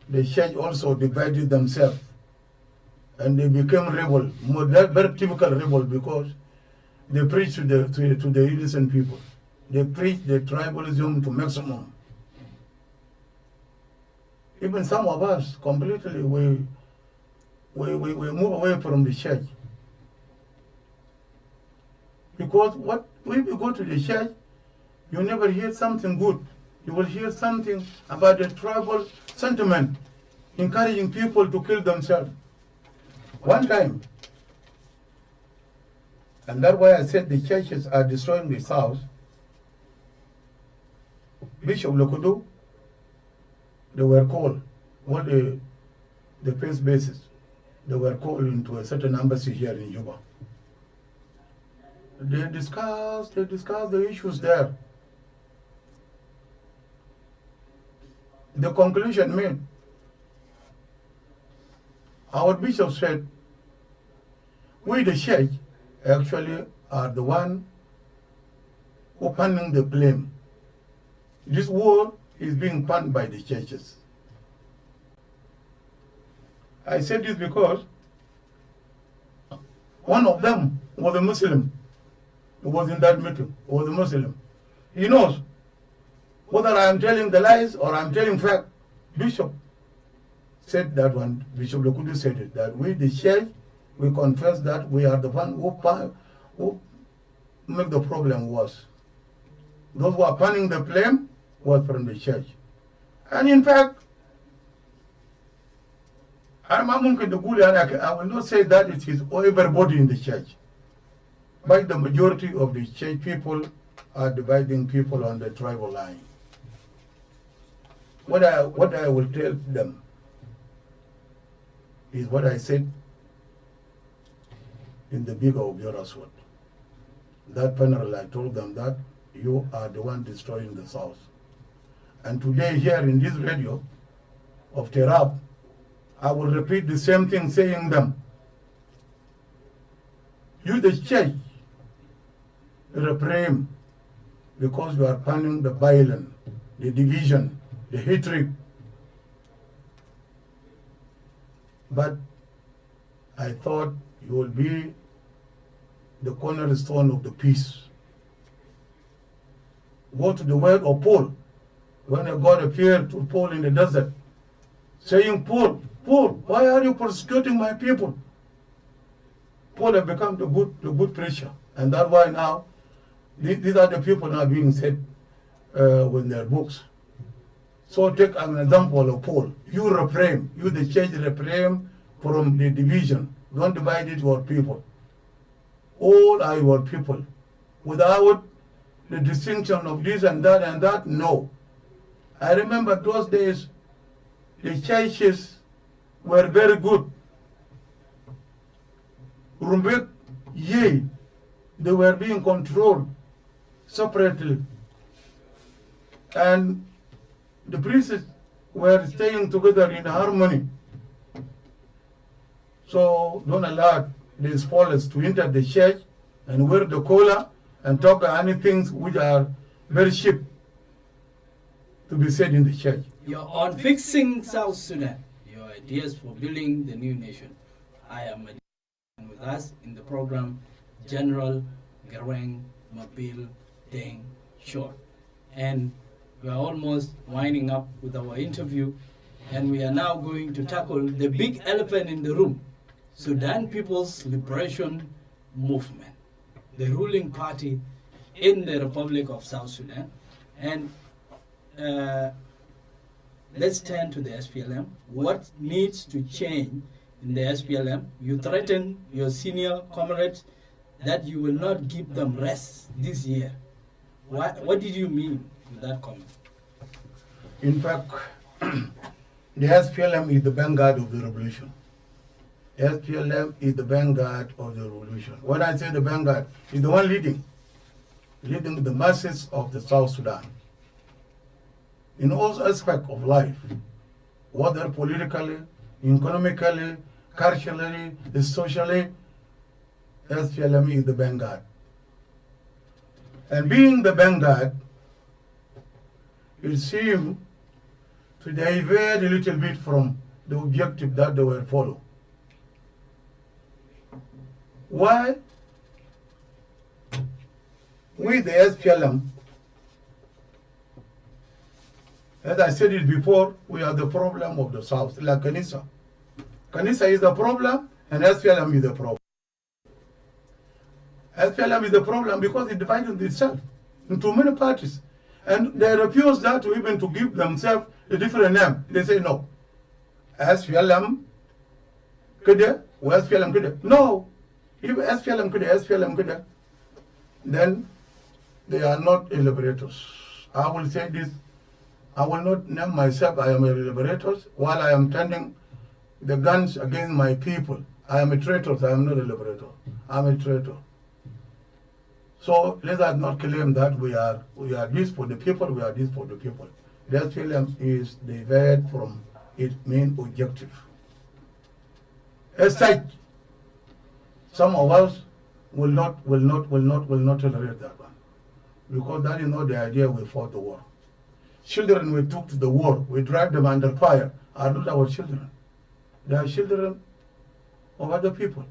S2: the church also divided themselves. And they became rebel, very typical rebel, because they preached to the innocent people. They preached the tribalism to maximum. Even some of us completely we move away from the church. Because when you go to the church, you never hear something good. You will hear something about the tribal sentiment, encouraging people to kill themselves. One time, and that's why I said the churches are destroying the South, Bishop Lokudu, they were called, all the first bases, they were called into a certain embassy here in Juba. They discussed the issues there. The conclusion made, our bishop said, we the church actually are the one who punning the blame. This war is being punned by the churches. I said this because one of them was a Muslim who was in that meeting, was a Muslim. He knows whether I am telling the lies or I am telling fact. Bishop said that one, Bishop Lokudu said it, that we, the church, we confess that we are the one who make the problem worse. Those who are panning the blame was from the church. And in fact, I will not say that it is everybody in the church, but the majority of the church people are dividing people on the tribal line. What I will tell them is what I said in the bigger of your aswad. That panel, I told them that you are the one destroying the South. And today here in this radio of Terab, I will repeat the same thing, saying them, you the church, reprehend, because you are planning the violence, the division, the hatred. But I thought you will be the cornerstone of the peace. Go to the word of Paul, when God appeared to Paul in the desert, saying, Paul, why are you persecuting my people? Paul has become the good preacher. And that's why now, these are the people now being said with their books. So take an example of Paul. You refrain, you the church refrain from the division. Don't divide it your people. All are your people. Without the distinction of this and that, no. I remember those days, the churches were very good. Rumbek, yea, they were being controlled separately. And the priests were staying together in harmony. So don't allow the spoilers to enter the church and wear the collar and talk any things which are very cheap to be said in the church.
S1: You're on Fixing South Sudan, your ideas for building the new nation. I am and with us in the program, General Garang Mabil Deng Short. And we are almost winding up with our interview, and we are now going to tackle the big elephant in the room, Sudan People's Liberation Movement, the ruling party in the Republic of South Sudan. And let's turn to the SPLM. What needs to change in the SPLM? You threaten your senior comrades that you will not give them rest this year. What did you mean with that comment?
S2: In fact, the SPLM is the vanguard of the revolution. SPLM is the vanguard of the revolution. When I say the vanguard, it's the one leading the masses of the South Sudan. In all aspects of life, whether politically, economically, culturally, socially, SPLM is the vanguard. And being the vanguard, it seemed to divert a little bit from the objective that they were following. Why? We, the SPLM, as I said it before, we are the problem of the South, like Kanisa. Kanisa is the problem, and SPLM is the problem. SPLM is the problem because it divided itself into many parties. And they refuse that to even to give themselves a different name. They say no. SPLM, kede, or SPLM kede. No. If SPLM kede, then they are not liberators. I will say this. I will not name myself, I am a liberator, while I am turning the guns against my people. I am a traitor, I am not a liberator. I am a traitor. So let us not claim that we are this for the people, we are this for the people. The SPLM is diverted from its main objective. As such, some of us will not tolerate that one, because that is not the idea we fought the war. Children we took to the war, we drive them under fire, are not our children. They are children of other people.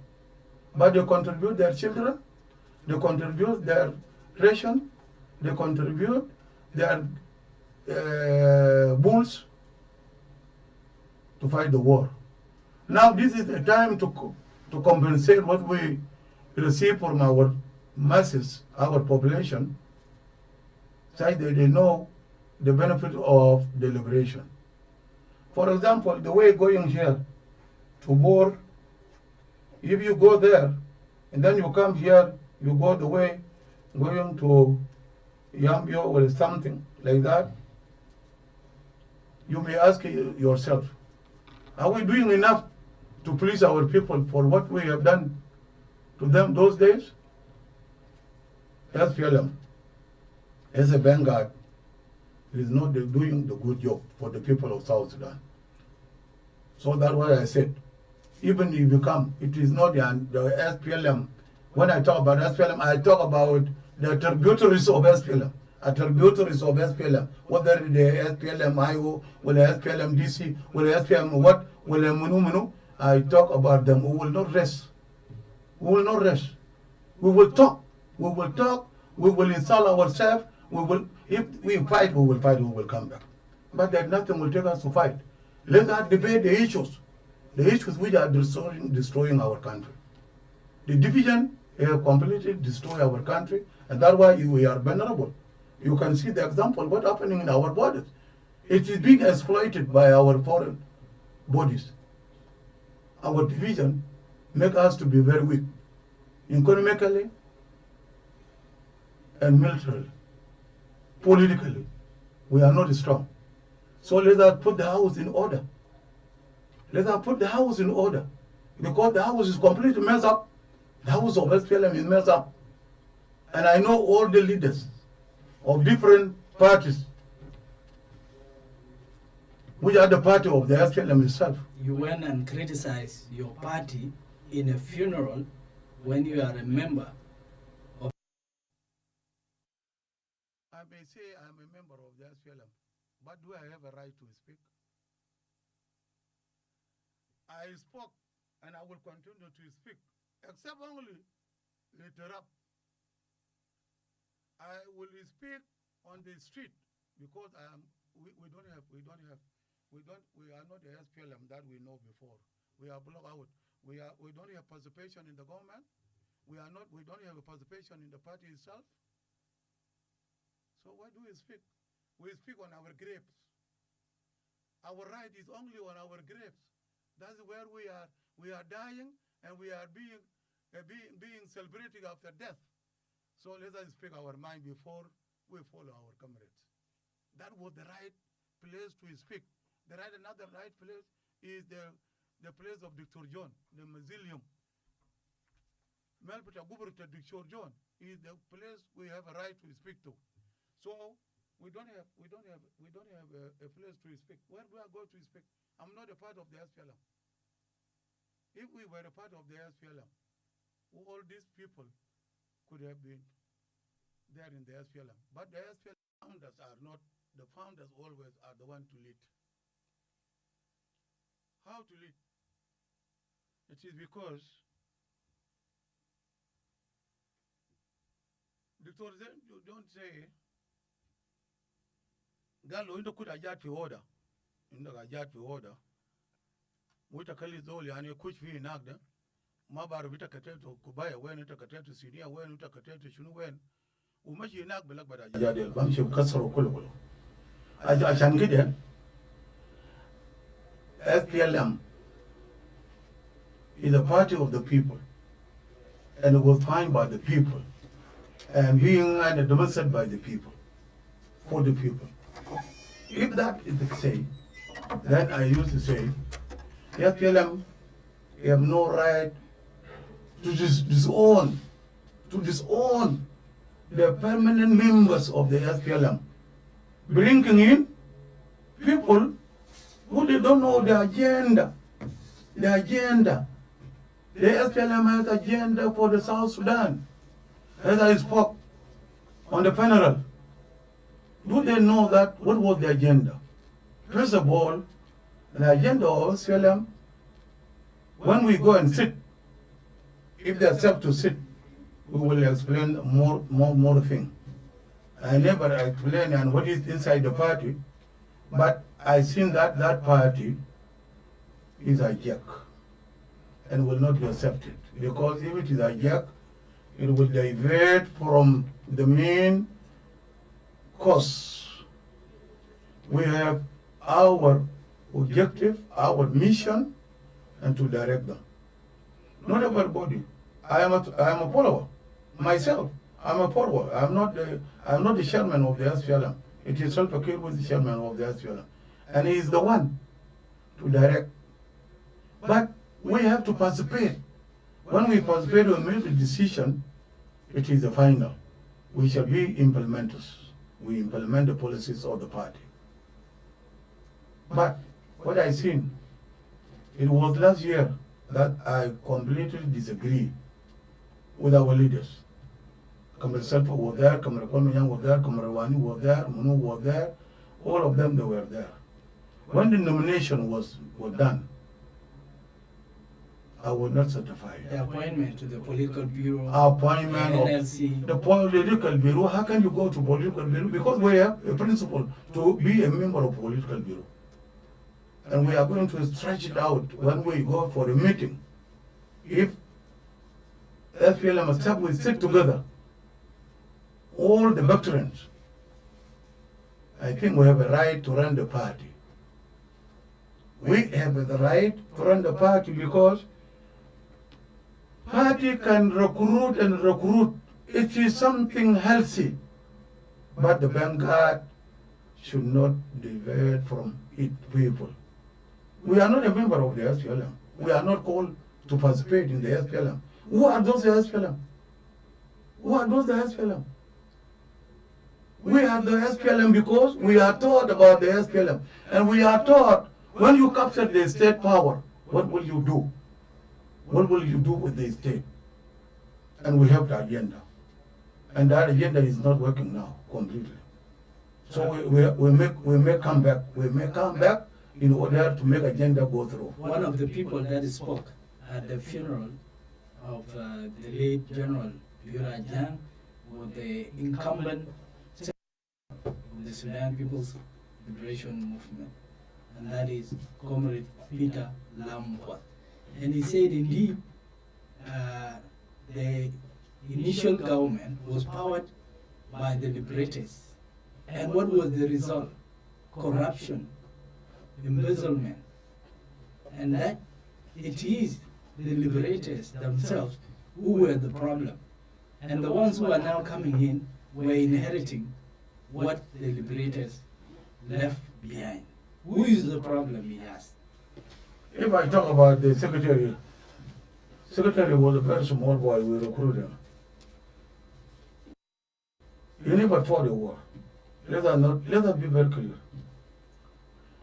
S2: But they contribute their children, they contribute their ration, they contribute their bulls to fight the war. Now this is the time to compensate what we receive from our masses, our population, so that they know the benefit of the liberation. For example, the way going here to Bor, if you go there and then you come here, you go the way going to Yambio or something like that, you may ask yourself, are we doing enough to please our people for what we have done to them those days? SPLM, as a vanguard, is not doing the good job for the people of South Sudan. So that's why I said, even if you come, it is not the SPLM. When I talk about SPLM, I talk about the tributaries of SPLM. Tributaries of SPLM, whether the SPLM IO, or the SPLM DC, or the SPLM what, or the Munu, I talk about them. We will not rest. We will not rest. We will talk. We will talk. We will install ourselves. We will, if we fight, we will fight. We will come back. But that nothing will take us to fight. Let us debate the issues which are destroying our country. The division have completely destroyed our country, and that's why we are vulnerable. You can see the example what happening in our borders. It is being exploited by our foreign bodies. Our division make us to be very weak, economically and militarily. Politically, we are not strong. So let us put the house in order. Let us put the house in order. Because the house is completely messed up. The house of SPLM is messed up. And I know all the leaders of different parties, which are the party of the SPLM itself.
S1: You went and criticized your party in a funeral when you are a member of...
S2: I may say I'm a member of the SPLM, but do I have a right to speak? I spoke and I will continue to speak, except only later up. I will speak on the street because we are not the SPLM that we know before. We are blocked out. We don't have participation in the government. We don't have a participation in the party itself. So why do we speak? We speak on our graves. Our right is only on our graves. That's where we are dying, and we are being celebrated after death. So let us speak our mind before we follow our comrades. That was the right place to speak. Another right place is the place of Dr. John, the mausoleum. Melpita Guberta Dr. John is the place we have a right to speak to. So we don't have a place to speak. Where do I go to speak? I'm not a part of the SPLM. If we were a part of the SPLM, all these people could have been there in the SPLM. But the SPLM founders are not, the founders always are the one to lead. How to lead? It is because Dr. Zen, you don't say, Galo, you could ajat fi order. In the ajat fi order. Wita kali zoli ane kuch fi inagda. Mabaru vita kateto kubaya wen, vita kateto sinia wen, vita kateto shunu wen. Umashi inag belak bada jadel. Bamshi kasaro kulu kulu. Ashangide, SPLM is a party of the people, and it was founded by the people, and being administered by the people, for the people. If that is the case, then I used to say, SPLM have no right to disown the permanent members of the SPLM, bringing in people who they don't know the agenda. The agenda. The SPLM has agenda for the South Sudan. As I spoke on the funeral, do they know that? What was the agenda? First of all, the agenda of SPLM, when we go and sit, if they accept to sit, we will explain more things. I never explain and what is inside the party, but I seen that party is hijacked and will not be accepted. Because if it is hijacked, it will divert from the main course. We have our objective, our mission, and to direct them. Not everybody. I am a follower. Myself, I'm a follower. I'm not the chairman of the SPLM. It is Salva Kiir who is the chairman of the SPLM. And he is the one to direct. But we have to participate. When we participate and make the decision, it is the final. We shall be implementers. We implement the policies of the party. But what I seen, it was last year that I completely disagree with our leaders. Kamar Salfa was there, Kamar Kwame was there, Kamar Wani was there, Munu was there, all of them, they were there. When the nomination was done, I was not certified.
S1: The appointment to the political bureau,
S2: Appointment
S1: NLC.
S2: of the political bureau, how can you go to political bureau? Because we have a principle to be a member of political bureau. And we are going to stretch it out when we go for a meeting. If SPLM and we sit together, all the veterans, I think we have a right to run the party. We have the right to run the party because party can recruit and recruit. It is something healthy. But the vanguard should not divert from its people. We are not a member of the SPLM. We are not called to participate in the SPLM. Who are those the SPLM? Who are those the SPLM? We are the SPLM because we are taught about the SPLM. And we are taught when you capture the state power, what will you do? What will you do with the state? And we have the agenda. And that agenda is not working now completely. So we may come back. We may come back in order to make agenda go through.
S1: One of the people that spoke at the funeral of the late General Yura Jang was the incumbent of the Sudan People's Liberation Movement, and that is Comrade Peter Lamquat. And he said indeed the initial government was powered by the liberators. And what was the result? Corruption, embezzlement, and that it is the liberators themselves who were the problem. And the ones who are now coming in were inheriting what the liberators left behind. Who is the problem, he asked.
S2: If I talk about the secretary was a very small boy we recruited him. He never fought the war. Let us be very clear.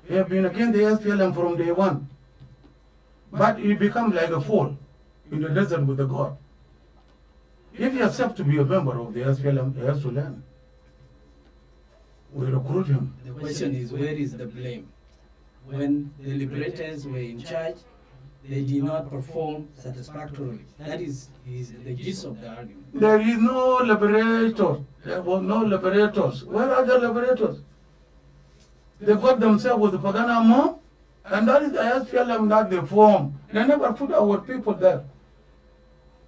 S2: He has been against the SPLM from day one. But he became like a fool in the desert with the God. If he accepts to be a member of the SPLM, he has to learn. We recruit him.
S1: The question is, where is the blame? When the liberators were in charge, they did not perform satisfactorily. That is the gist of the argument.
S2: There is no liberator. There was no liberators. Where are the liberators? They got themselves with the Pagana mob, and that is the SPLM that they formed. They never put our people there.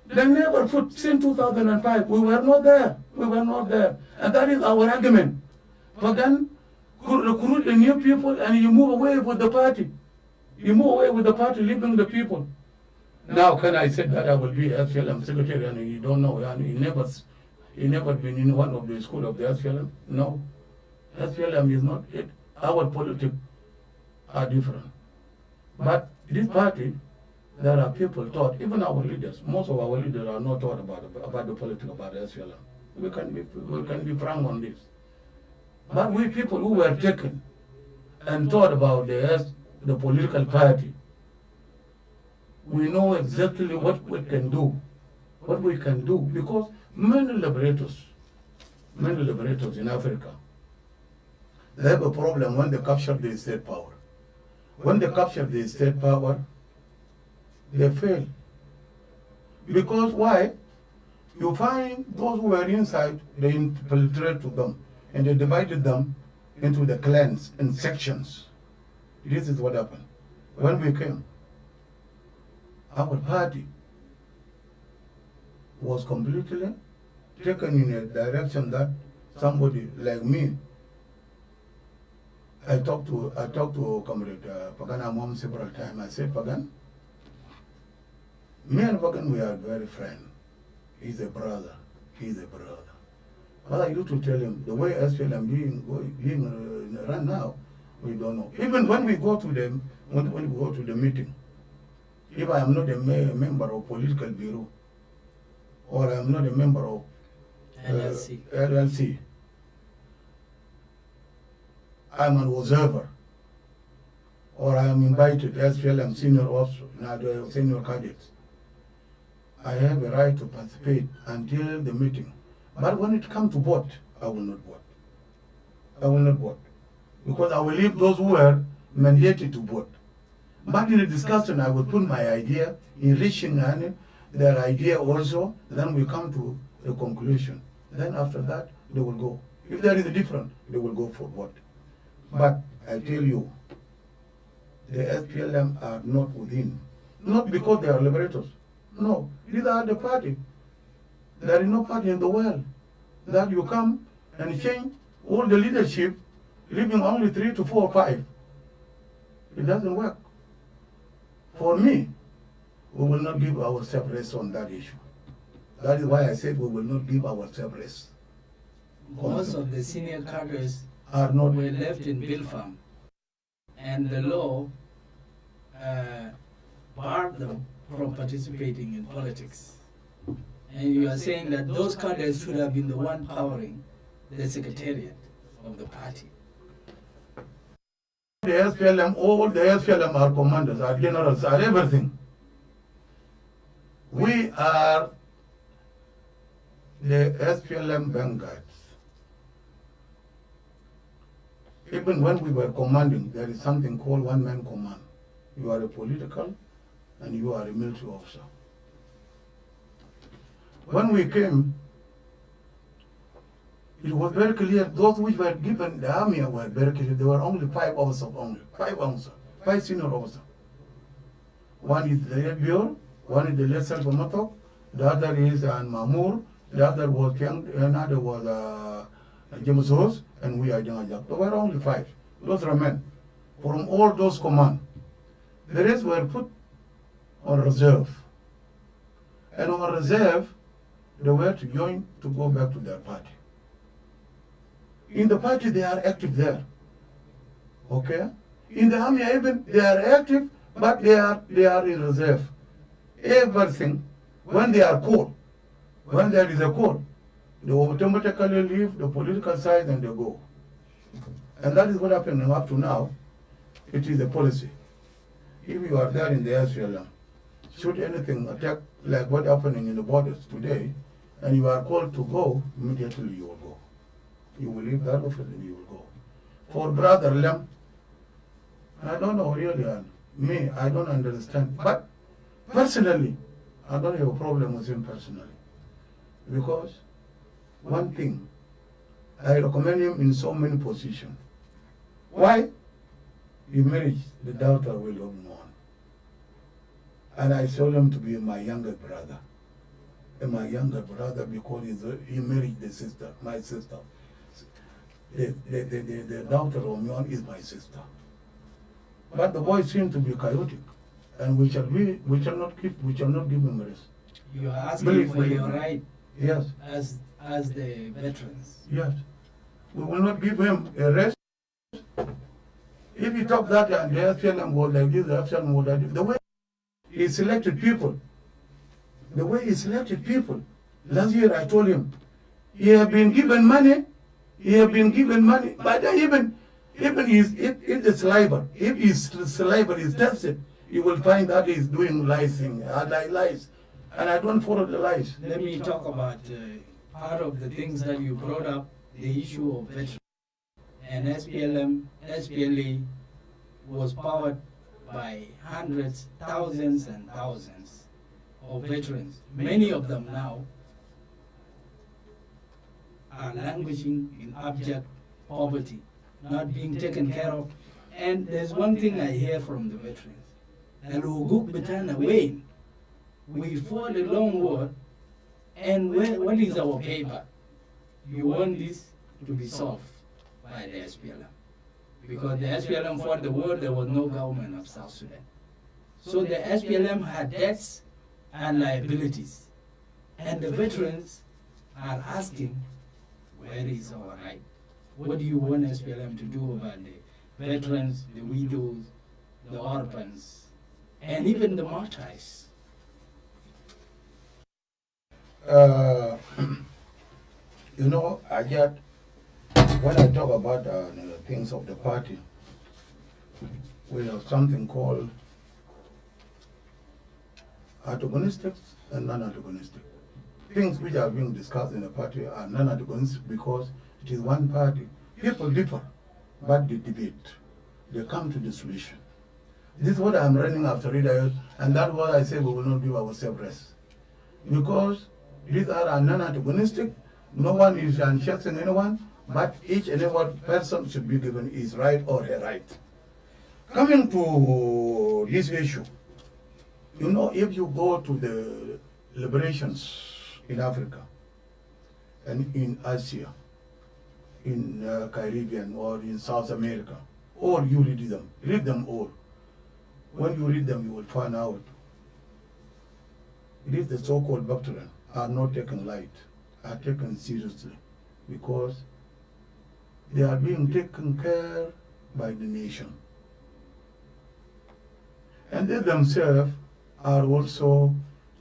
S2: They never put, since 2005, we were not there. We were not there. And that is our argument. Pagan recruit the new people and you move away with the party. You move away with the party, leaving the people. Now can I say that I will be SPLM secretary and you don't know, and he never been in one of the school of the SPLM? No. SPLM is not it. Our politics are different. But this party, there are people taught, even our leaders, most of our leaders are not taught about the politics about the SPLM. We can be frank on this. But we people who were taken and taught about the political party, we know exactly what we can do, because many liberators in Africa, they have a problem when they capture the state power. When they capture the state power, they fail. Because why? You find those who were inside, they infiltrate to them, and they divided them into the clans and sections. This is what happened. When we came, our party was completely taken in a direction that somebody like me, I talked to Comrade Pagan Amom several times. I said, Pagan, me and Pagan, we are very friends. He's a brother. He's a brother. But I used to tell him, the way SPLM being run now, we don't know. Even when we go to the meeting, if I am not a member of political bureau, or I am not a member of LLC, I am an observer, or I am invited SPLM senior officer, senior cadets. I have a right to participate until the meeting. But when it comes to vote, I will not vote. I will not vote. Because I will leave those who are mandated to vote. But in the discussion, I will put my idea, enriching their idea also, then we come to a conclusion. Then after that, they will go. If there is a difference, they will go for vote. But I tell you, the SPLM are not within. Not because they are liberators. No, these are the party. There is no party in the world that you come and change all the leadership, leaving only 3 to 4 or 5. It doesn't work. For me, we will not give ourselves rest on that issue. That is why I said we will not give ourselves rest.
S1: Most of the senior cadres
S2: Are not
S1: were left in Bilfam, and the law barred them from participating in politics. And you are saying that those cadres should have been the one powering the secretariat of the party.
S2: The SPLM, all the SPLM are commanders, are generals, are everything. We are the SPLM vanguards. Even when we were commanding, there is something called one-man command. You are a political and you are a military officer. When we came, it was very clear, those which were given the army were very clear. There were only 5 officers, 5 senior officers. One is the late Bior, one is the late Salvamatok, the other is An Mamur, the other was another was James Rose, and we are Janajak. There were only 5. Those remain from all those commands. The rest were put on reserve. And on reserve, they were to join to go back to their party. In the party, they are active there. Okay? In the army, even they are active, but they are in reserve. Everything, when they are called, when there is a call, they automatically leave the political side and they go. And that is what happened up to now. It is a policy. If you are there in the SPLM, should anything attack like what happening in the borders today, and you are called to go, immediately you will go. You will leave that office and you will go. For Brother Lem, I don't know really, me, I don't understand. But personally, I don't have a problem with him personally. Because one thing, I recommend him in so many positions. Why? He married the daughter we love more. And I saw him to be my younger brother. And my younger brother because he married the sister, my sister. The daughter of Myon is my sister. But the boy seemed to be chaotic. And we shall not give him rest.
S1: You are asking for your right
S2: Yes.
S1: as the veterans.
S2: Yes. We will not give him a rest. If he talk that and the SPLM was like this, the SPLM was like this, the way he selected people, last year I told him, he have been given money, but even if the saliva, if his saliva is tested, you will find that he's doing lies, lies. And I don't follow the lies.
S1: Let me talk about part of the things that you brought up, the issue of veterans. And SPLA was powered by hundreds, thousands and thousands of veterans. Many of them now are languishing in abject poverty, not being taken care of. And there's one thing I hear from the veterans. Aluguk betana Wayne, We fought a long war, and what is our payback? You want this to be solved by the SPLM. Because the SPLM fought the war, there was no government of South Sudan. So the SPLM had debts and liabilities. And the veterans are asking, where is our right? What do you want SPLM to do about the veterans, the widows, the orphans, and even the martyrs?
S2: You know, I just, when I talk about the things of the party, we have something called antagonistic and non-antagonistic. Things which are being discussed in the party are non-antagonistic because it is one party. People differ, but they debate. They come to the solution. This is what I'm running after it, and that's why I say we will not give ourselves rest. Because these are non-antagonistic, no one is unchecking anyone, but each and every person should be given his right or her right. Coming to this issue, you know, if you go to the liberations in Africa and in Asia, in Caribbean or in South America, or you read them all. When you read them, you will find out it is the so-called veterans are not taken light, are taken seriously, because they are being taken care by the nation. And they themselves are also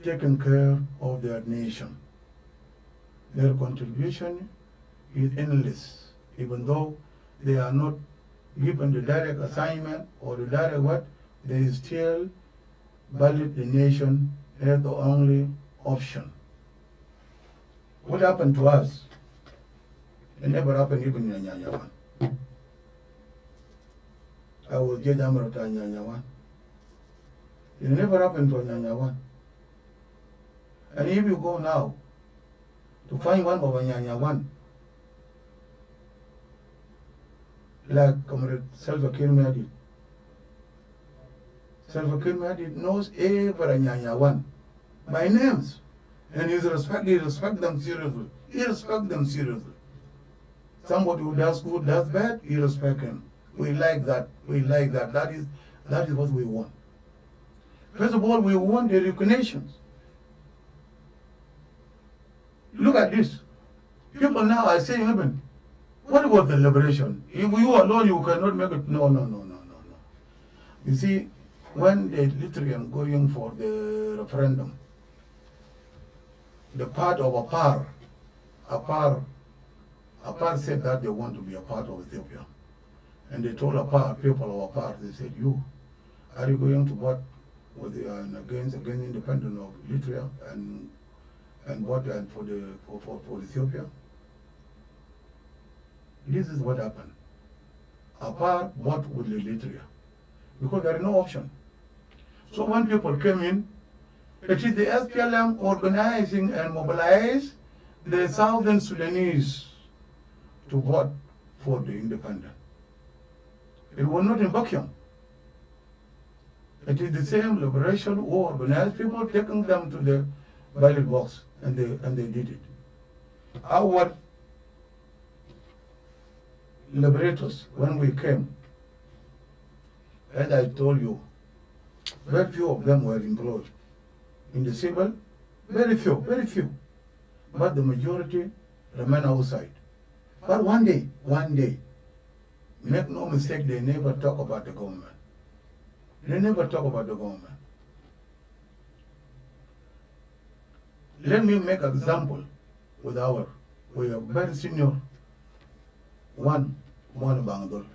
S2: taking care of their nation. Their contribution is endless, even though they are not given the direct assignment or the direct what, they still value the nation as the only option. What happened to us? It never happened even in Nyanyawan. I was Judge Amarata Nyanyawan. It never happened to Nyanyawan. And if you go now to find one of Nyanyawan, like Comrade Salva Kiir Mayardit, Salva Kiir Mayardit knows every Nyanyawan by names, and he respects them seriously. He respects them seriously. Somebody who does good, does bad, he respects him. We like that. We like that. That is what we want. First of all, we want the recognition. Look at this. People now are saying, even, what was the liberation? If you alone, you cannot make it. No. You see, when the Lithuanian going for the referendum, the part of Apar said that they want to be a part of Ethiopia. And they told people of Apar, they said, are you going to vote with against independence of Lithuania and vote for Ethiopia? This is what happened. Apar vote with Lithuania because there is no option. So when people came in, it is the SPLM organizing and mobilize the Southern Sudanese to vote for the independent. It was not in vacuum. It is the same liberation who organized people, taking them to the ballot box, and they did it. Our liberators, when we came, as I told you, very few of them were employed. In the civil, very few. But the majority remain outside. But one day, make no mistake, they never talk about the government. They never talk about the government. Let me make an example with we are very senior. One Bonabang,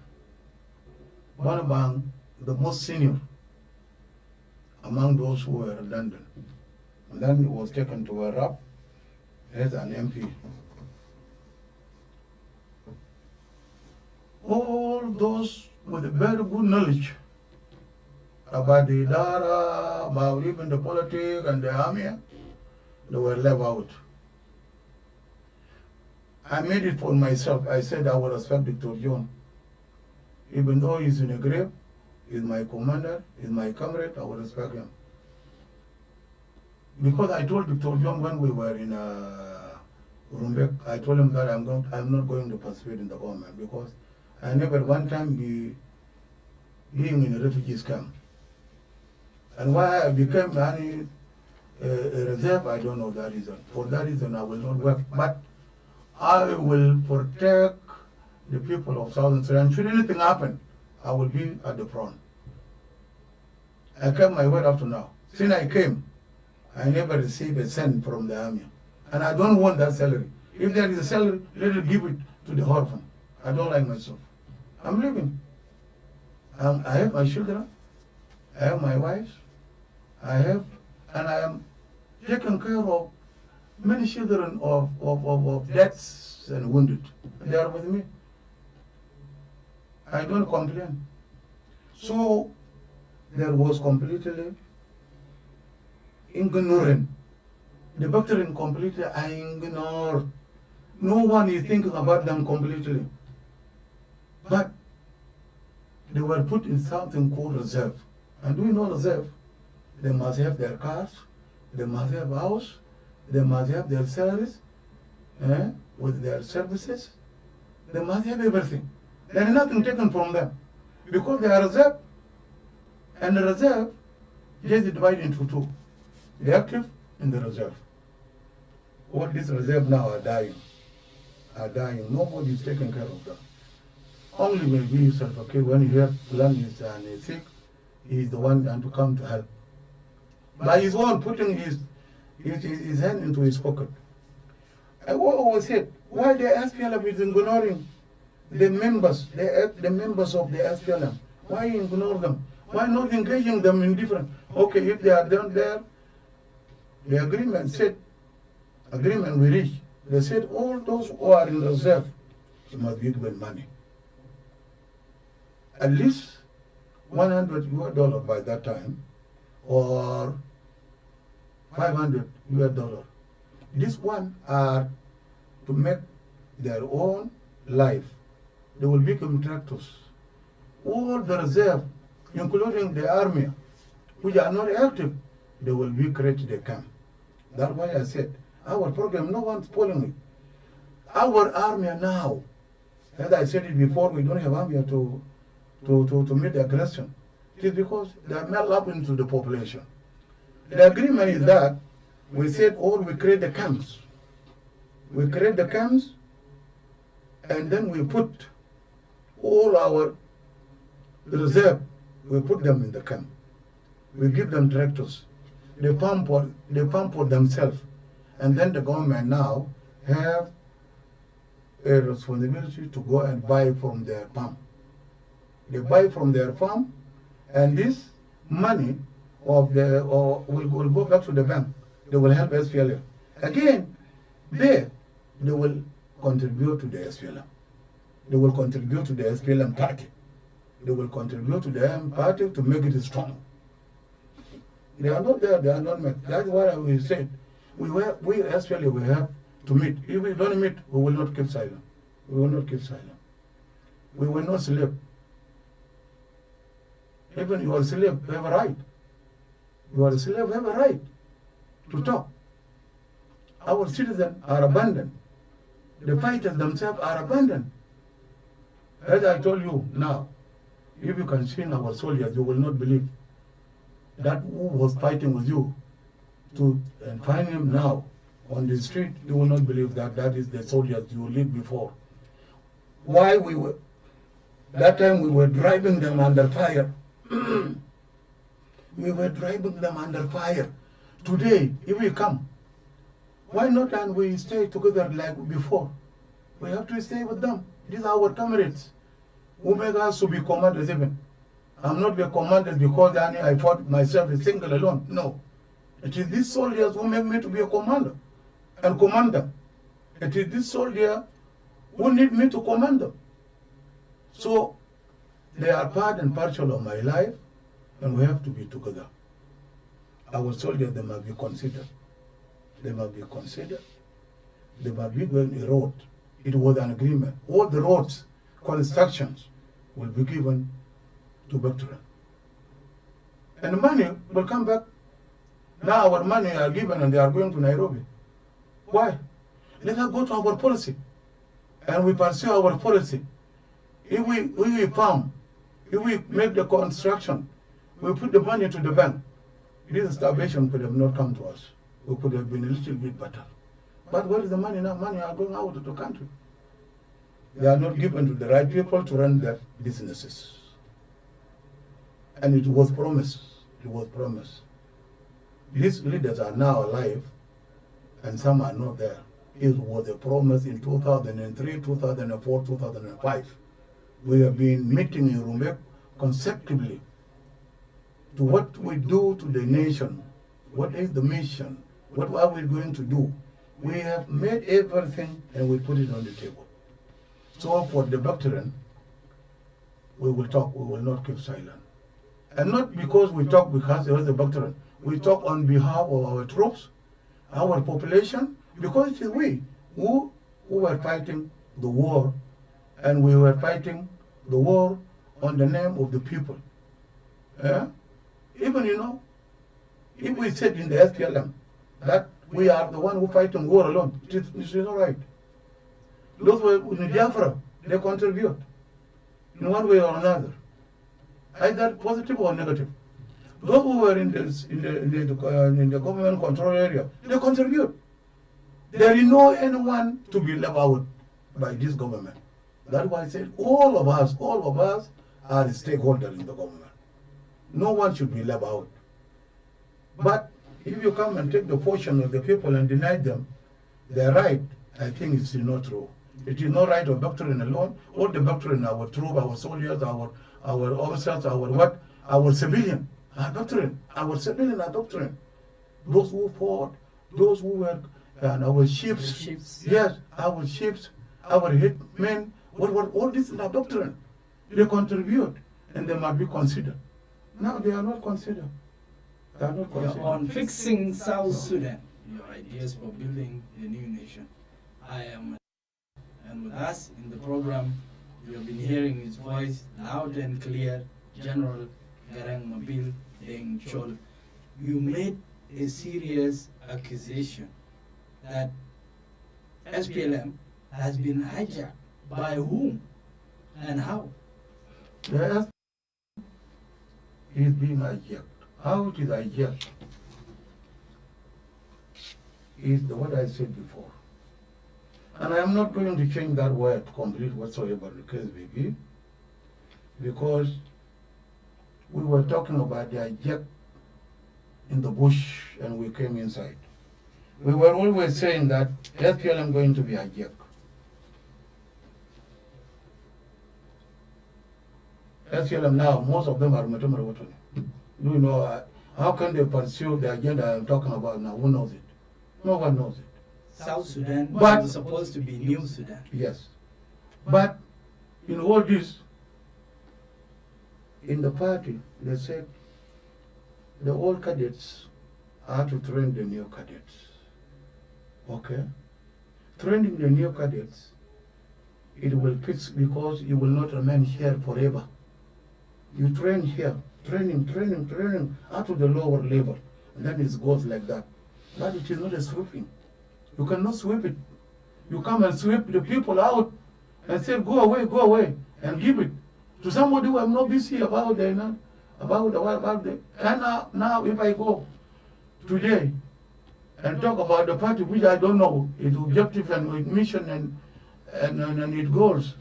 S2: the most senior among those who were redundant. And then he was taken to a rap as an MP. All those with very good knowledge about the Idara, about even the politics and the army, they were left out. I made it for myself. I said I will respect Dr. John. Even though he's in a grave, he's my commander, he's my comrade, I will respect him. because I told Dr. John when we were in Rumbek, I told him that I'm not going to participate in the government because I never one time being in a refugee camp. And why I became a reserve, I don't know that reason. For that reason, I will not work. But I will protect the people of Southern Sudan. Should anything happen, I will be at the front. I kept my word up to now. Since I came, I never received a cent from the army. And I don't want that salary. If there is a salary, let it give it to the orphan. I don't like myself. I'm living. I have my children. I have my wife. And I am taking care of many children of deaths and wounded. They are with me. I don't complain. So there was completely ignorant. The veteran completely I ignore. No one is thinking about them completely. But they were put in something called reserve. And do you know reserve? They must have their cars, they must have a house, they must have their salaries, with their services. They must have everything. There is nothing taken from them. Because they are reserve. And the reserve just divided into two. The active and the reserve. All these reserve now are dying. Nobody is taking care of them. Only maybe Salva-Kiir, when he heard land is sick, he is the one to come to help. By his own putting his hand into his pocket. I always said, why the SPLM is ignoring the members, the members of the SPLM? Why ignore them? Why not engaging them in different? Okay, if they are down there, the agreement we reached, they said all those who are in reserve must be given money. At least $100 by that time, or $500. This one are to make their own life. They will become tractors. All the reserve, including the army, which are not active, they will be created a camp. That's why I said, our program, no one's following it. Our army now, as I said it before, we don't have army to meet the aggression. It is because they are melt up into the population. The agreement is that we said, we create the camps. We create the camps, and then we put all our reserve, we put them in the camp. We give them tractors. They pump for themselves. And then the government now have a responsibility to go and buy from their farm. They buy from their farm, and this money will go back to the bank. They will help SPLM. Again, they will contribute to the SPLM. They will contribute to the SPLM party. They will contribute to the M party to make it strong. They are not there, they are not met. That's why we said, we SPLM we have to meet. If we don't meet, we will not keep silent. We will not keep silent. We will not sleep. Even you are slave, you have a right. You are a slave, you have a right to talk. Our citizens are abandoned. The fighters themselves are abandoned. As I told you now, if you can see our soldiers, you will not believe that who was fighting with you and find him now on the street, you will not believe that is the soldiers you lived before. Why that time we were driving them under fire. We were driving them under fire. Today, if we come, why not and we stay together like before? We have to stay with them. These are our comrades who make us to be commanders even. I'm not the commander because I fought myself a single alone. No. It is these soldiers who make me to be a commander and commander. It is this soldier who need me to command them. So they are part and parcel of my life, and we have to be together. Our soldiers, they must be considered. They must be considered. They must be given a road. It was an agreement. All the roads, constructions, will be given to veterans. And the money will come back. Now our money are given and they are going to Nairobi. Why? Let us go to our policy and we pursue our policy. If we farm, if we make the construction, we put the money to the bank, this starvation could have not come to us. We could have been a little bit better. But where is the money now? Money are going out of the country. They are not given to the right people to run their businesses. And it was promised. It was promised. These leaders are now alive, and some are not there. It was a promise in 2003, 2004, 2005. We have been meeting in Rumbek consecutively to what we do to the nation. What is the mission? What are we going to do? We have made everything and we put it on the table. So for the doctrine, we will talk, we will not keep silent. And not because we talk because there is a doctrine. We talk on behalf of our troops, our population, because it is we who were fighting the war, and we were fighting the war on the name of the people. Even, if we said in the SPLM that we are the one who fighting war alone, it is not right. Those were in Biafra, they contribute in one way or another, either positive or negative. Those who were in the government control area, they contribute. There is no anyone to be left out by this government. That's why I said all of us are stakeholders in the government. No one should be left out. But if you come and take the portion of the people and deny them their right, I think it's not true. It is not right of doctrine alone. All the doctrine, our troops, our soldiers, our officers, our civilian are doctrine. Our civilian are doctrine. Those who fought, those who were, and our ships, yes, our ships, our hitmen, all this is our doctrine. They contribute and they must be considered. Now they are not considered. They are not considered.
S1: On fixing South Sudan, your ideas for building a new nation. I am, and with us in the program, you have been hearing his voice loud and clear, General Garang Mabil Deng Chol. You made a serious accusation that SPLM has been hijacked. By whom and how?
S2: Yes, is being hijacked. How it is hijacked is what I said before. And I am not going to change that word complete whatsoever the case may be, because we were talking about the hijack in the bush and we came inside. We were always saying that SPLM going to be hijacked. SPLM now, most of them are Matumar. You know, how can they pursue the agenda I'm talking about now? Who knows it? No one knows it.
S1: South Sudan was supposed to be New Sudan.
S2: Yes. But in all this, in the party, they said the old cadets are to train the new cadets. Okay? Training the new cadets, it will fix because you will not remain here forever. You train here, training up to the lower level. And then it goes like that. But it is not a sweeping. You cannot sweep it. You come and sweep the people out and say, go away, and give it to somebody who I'm not busy about the and now if I go today and talk about the party which I don't know its objective and its mission and its goals,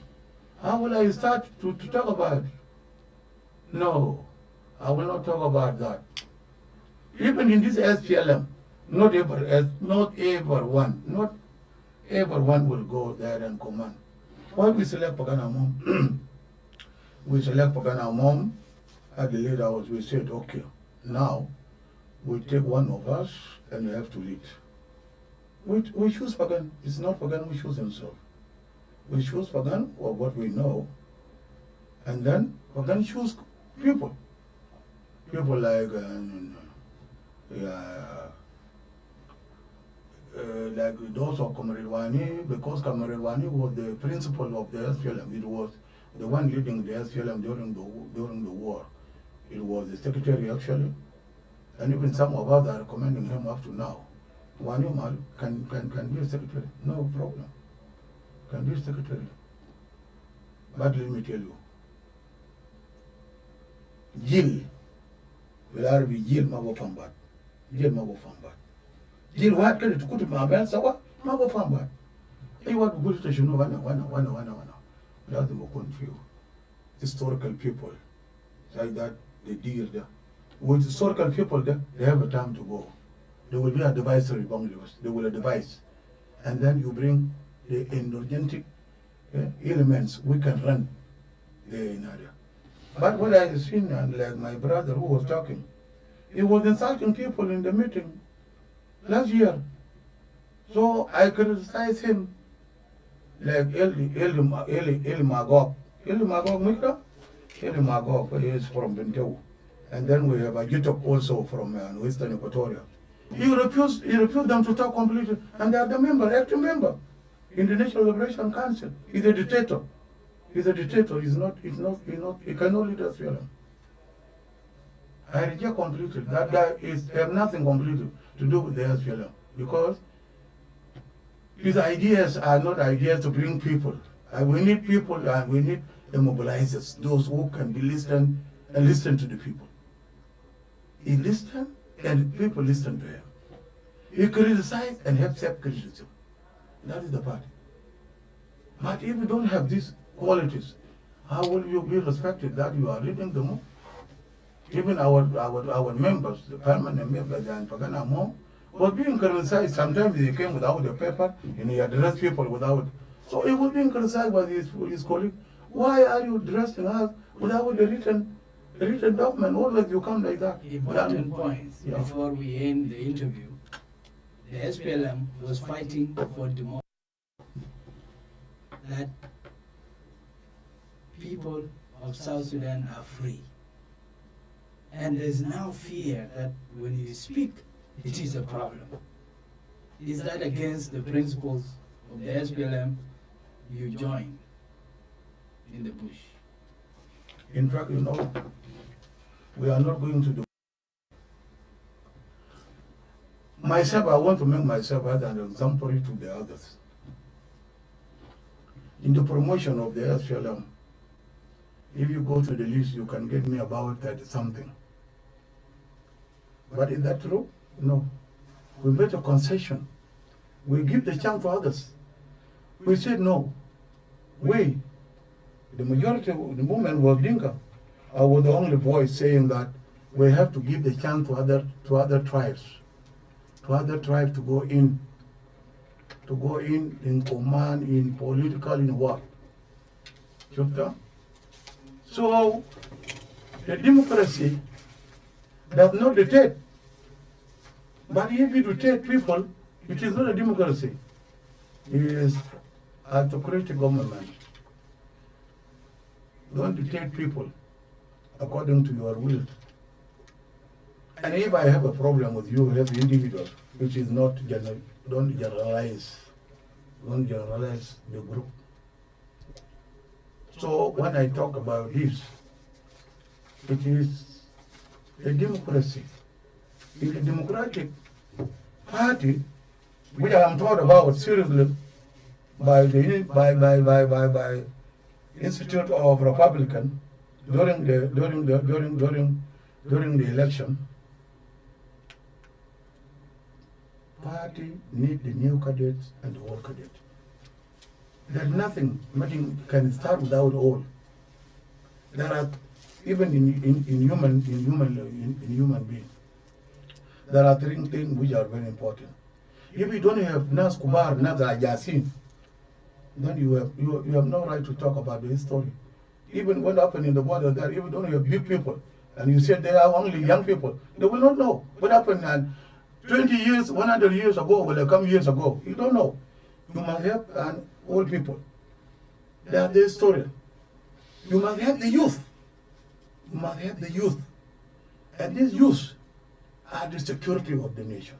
S2: how will I start to talk about it? No, I will not talk about that. Even in this SPLM, not ever one will go there and command. Why we select Pagana Mom? We select Pagana Mom at the leader house. We said, okay, now we take one of us and we have to lead. We choose Pagan. It's not Pagan who choose himself. We choose Pagan or what we know, and then Pagan choose people. People like those of Comrade Wani, because Comrade Wani was the principal of the SPLM. It was the one leading the SPLM during the war. It was the secretary actually, And even some of us are recommending him up to now. Wanyumal can be a secretary, no problem. Can be a secretary. But let me tell you, Jill will be Jill Mabo Fambat. Jill Mabo Fambat. Jill what can it put my belt sawa? Mabo Fambat. Hey, what good station? Wana. That's the more confused. Historical people, like that, they deal there. With historical people, they have a time to go. There will be advisory bungalows. They will advise. And then you bring the energetic elements we can run there in area. But what I have seen, and like my brother who was talking, he was insulting people in the meeting last year. So I criticized him like Eli Magog. Eli Magog Mikra? Eli Magog is from Benteu. And then we have a Yutok also from Western Equatoria. He refused them to talk completely. And they are the member, active member in the National Liberation Council. He's a dictator. He's a dictator. He cannot lead SPLM. I reject completely. That guy have nothing completely to do with the SPLM. Because his ideas are not ideas to bring people. We need people and we need the mobilizers, those who can be listen and listen to the people. He listened and people listen to him. He criticized and have self-criticism. That is the party. But if you don't have these qualities, how will you be respected that you are leading the move? Even our members, the permanent members and Pagana Mo, was being criticized. Sometimes they came without a paper and he addressed people without. So he was being criticized by his colleague. Why are you dressing us without the written document? Always you come like that.
S1: Important points before we end the interview. The SPLM was fighting for democracy. That people of South Sudan are free. And there's now fear that when you speak, it is a problem. Is that against the principles of the SPLM you joined in the bush?
S2: In fact, we are not going to do. Myself, I want to make myself as an example to the others. In the promotion of the SPLM, if you go to the list, you can get me about 30 something. But is that true? No. We made a concession. We give the chance to others. We said no. We, the majority of the movement was Dinka. I was the only voice saying that we have to give the chance to other tribes, to go in command, in political, in what. So the democracy does not dictate. But if you dictate people, it is not a democracy. It is autocratic government. Don't dictate people according to your will. And if I have a problem with you as an individual, which is not general, don't generalize the group. So when I talk about this, it is a democracy. In the Democratic Party, which I am taught about seriously by the Institute of Republican during the election, party need the new cadets and the old cadets. There's nothing can start without all. There are even in human being. There are three things which are very important. If you don't have Nas Kubar, Nas Ajasin, then you have no right to talk about the history. Even what happened in the border there, if you don't have big people, and you said they are only young people, they will not know what happened 20 years, 100 years ago, or come years ago. You don't know. You must have old people. They are the historian. You must have the youth. You must have the youth. And these youth are the security of the nation.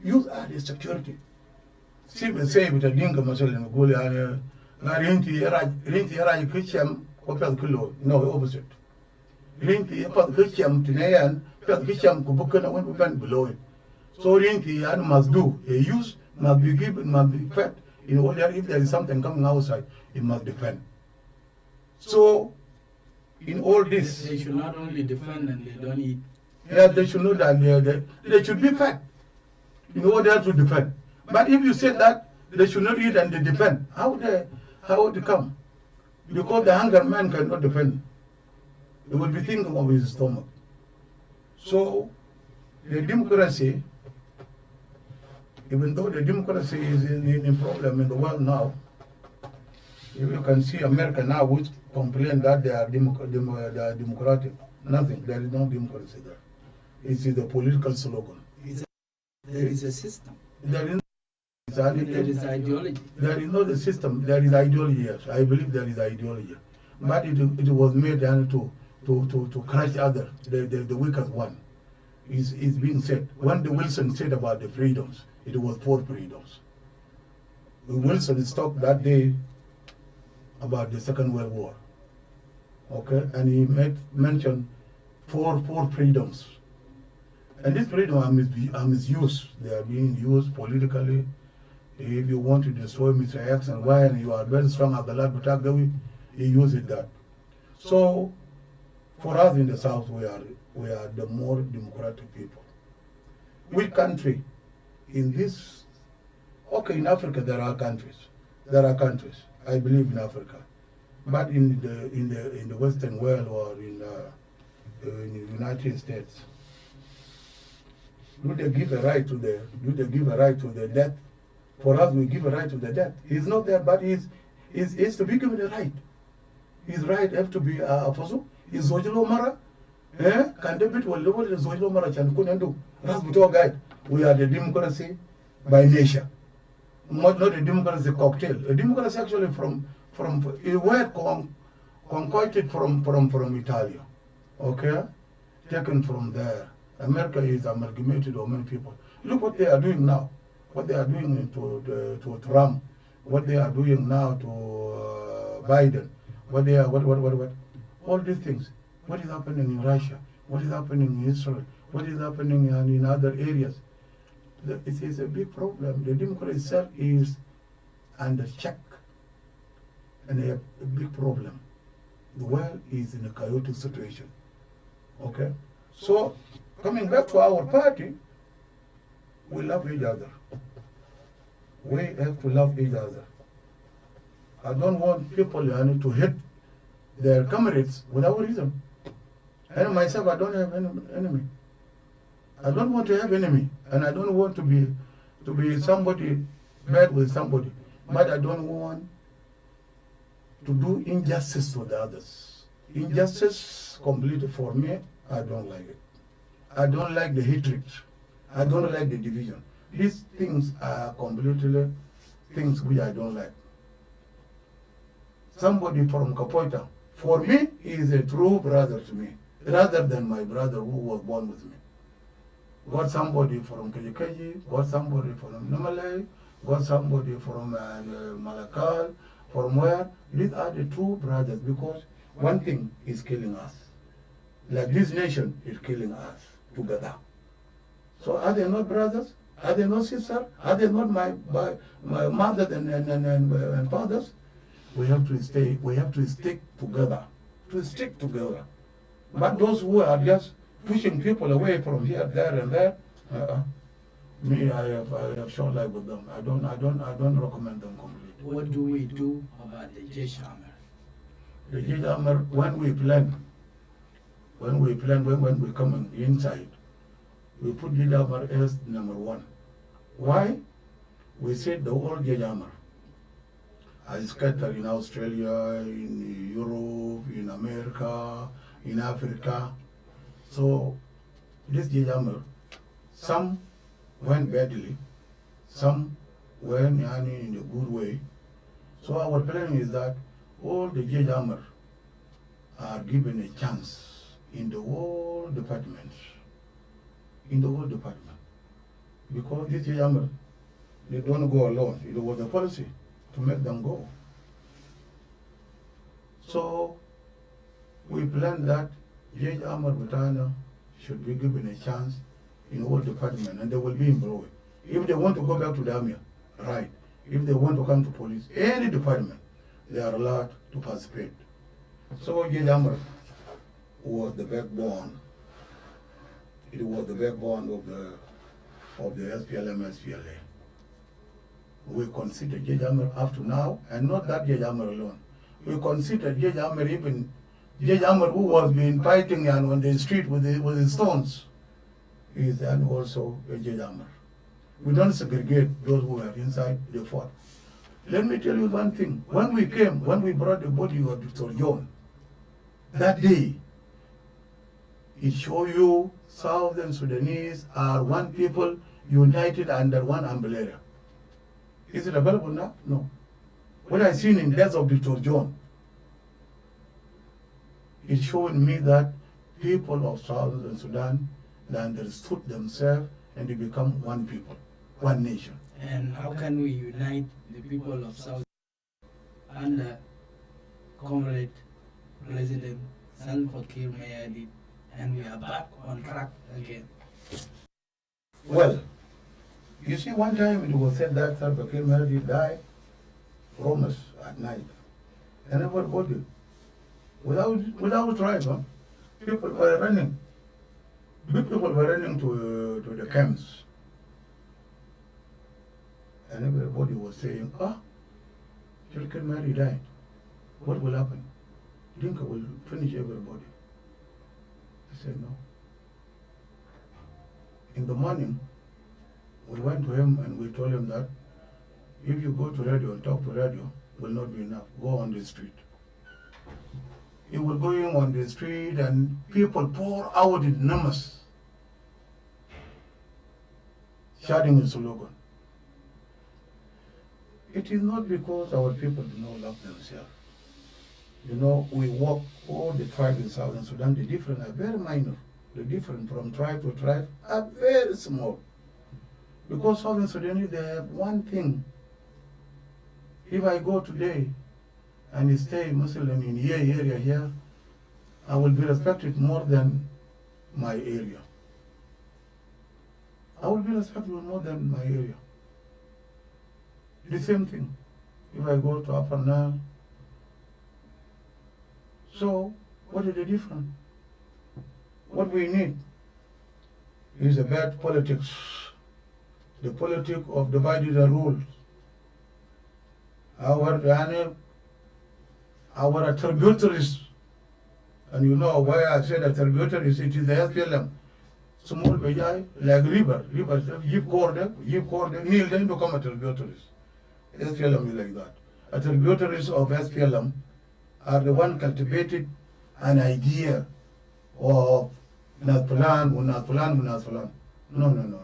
S2: Youth are the security. See, we say with a dinka masal in Goli, rinti era Christian, no, opposite. Rinti Christian Tinayan, Because Kisham Kubukana went to below it. So Rinki and must do a use must be given, must be fed. In order if there is something coming outside, it must defend. So in all this,
S1: They should not only defend and they don't eat.
S2: yeah, they should know that they should be fed in order to defend. But if you say that they should not eat and they defend, how would they come? Because the hunger man cannot defend. He will be thinking of his stomach. So the democracy, even though the democracy is in problem in the world now, if you can see America now, which complain that they are democratic, nothing. There is no democracy there. It's the political slogan.
S1: There is a system.
S2: There is
S1: There is ideology.
S2: There is not a system. There is ideology. Yes, I believe there is ideology, but it was made to crush other, the weakest one. Is being said. When the Wilson said about the freedoms, it was 4 freedoms. Wilson talked that day about the Second World War. Okay, and he mentioned four freedoms. And these freedoms are misused. They are being used politically. If you want to destroy Mr. X and Y and you are very strong at the lad Batagawi, you use it that. So for us in the South, we are the more democratic people. Which country in this? Okay, in Africa there are countries. There are countries. I believe in Africa, but in the Western world or in the United States, do they give a right to the death? For us, we give a right to the death. He's not there, but he's to be given a right. His right have to be afaso. Is Zojilo Mara? Can David will level the Zojilo Mara Chankunandu? Rasbuto guide. We are the democracy by nature. Not a democracy cocktail. A democracy actually from a word concocted from Italy. Okay? Taken from there. America is amalgamated of many people. Look what they are doing now. What they are doing to Trump. What they are doing now to Biden. What. All these things. What is happening in Russia? What is happening in Israel? What is happening in other areas? It is a big problem. The democracy itself is under check. And a big problem. The world is in a chaotic situation. Okay? So, coming back to our party, we love each other. We have to love each other. I don't want people to hate their comrades without reason. And myself, I don't have any enemy. I don't want to have enemy, and I don't want to be somebody bad with somebody. But I don't want to do injustice to the others. Injustice completely for me, I don't like it. I don't like the hatred. I don't like the division. These things are completely things which I don't like. Somebody from Kapoita, for me, is a true brother to me, rather than my brother who was born with me. Got somebody from Kajikaji, got somebody from Namalay, got somebody from Malakal, from where? These are the true brothers, because one thing is killing us. Like this nation is killing us together. So are they not brothers? Are they not sisters? Are they not my mothers and fathers? We have to stay. We have to stick together. To stick together. But those who are just pushing people away from here, there, and there, me, I have short life with them. I don't recommend them completely.
S1: What do we do about the Jeshammer?
S2: The Jeshammer, when we come inside, we put Jeshammer as number 1. Why? We said the whole Jeshammer are scattered in Australia, in Europe, in America, in Africa. So this Jeshammer, some went badly, some went in a good way. So our plan is that all the Jeshammer are given a chance in the whole department. In the whole department. Because this Jeshammer, they don't go alone. It was a policy to make them go. So we planned that Jeshammer Butana should be given a chance in all departments, and they will be employed. If they want to go back to the army, right. If they want to come to police, any department, they are allowed to participate. So Jajamar was the backbone. It was the backbone of the SPLM, SPLA. We consider Jajamar up to now, and not that Jajamar alone. We consider Jajamar, even Jajamar, who was being fighting and on the street with his stones, is then also a Jajamar. We don't segregate those who are inside the fort. Let me tell you one thing. When we brought the body of Dr. John, that day, it showed you Southern Sudanese are one people united under one umbrella. Is it available now? No. What I seen in death of Dr. John, it showed me that people of Southern Sudan, they understood themselves and they become one people, one nation.
S1: And how can we unite the people of South under Comrade President Salva Kiir Mayardit, and we are back on track again?
S2: Well, you see, one time it was said that Salva Kiir Mayardit died, promised at night, and everybody, without tribe, huh? People were running. People were running to the camps. And everybody was saying, Salva Kiir Mayardit died. What will happen? Dinka will finish everybody. I said, no. In the morning, we went to him and we told him that if you go to radio and talk to radio, will not be enough. Go on the street. He was going on the street and people pour out in numbers, shouting his slogan. It is not because our people do not love themselves. You know, we walk all the tribes in Southern Sudan, the different are very minor. The difference from tribe to tribe are very small. Because Southern Sudanese, they have one thing. If I go today and stay Muslim in your area here, I will be respected more than my area. I will be respected more than my area. The same thing. If I go to Upper Nile. So, what is the difference? What we need is a bad politics. The politics of divided and rule. Our tributaries, and you know why I said a tributaries, it is the SPLM. Small Bajai, like rivers, Yip Corder, Nil, then become a tributaries. SPLM is like that. A tributaries of SPLM are the one cultivated an idea of Nathpulan. No.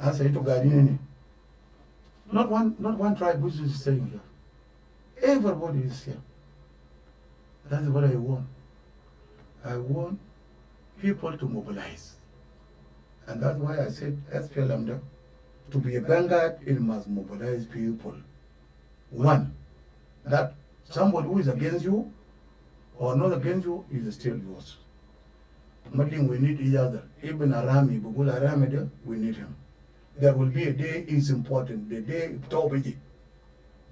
S2: I say to Gadini. Not one tribe which is staying here. Everybody is here. That's what I want. I want people to mobilize. And that's why I said SPLM, to be a vanguard, it must mobilize people. One, that somebody who is against you or not against you is still yours. Nothing, we need each other. Even Arami, Bugula Arami, we need him. There will be a day is important. The day Tobeji.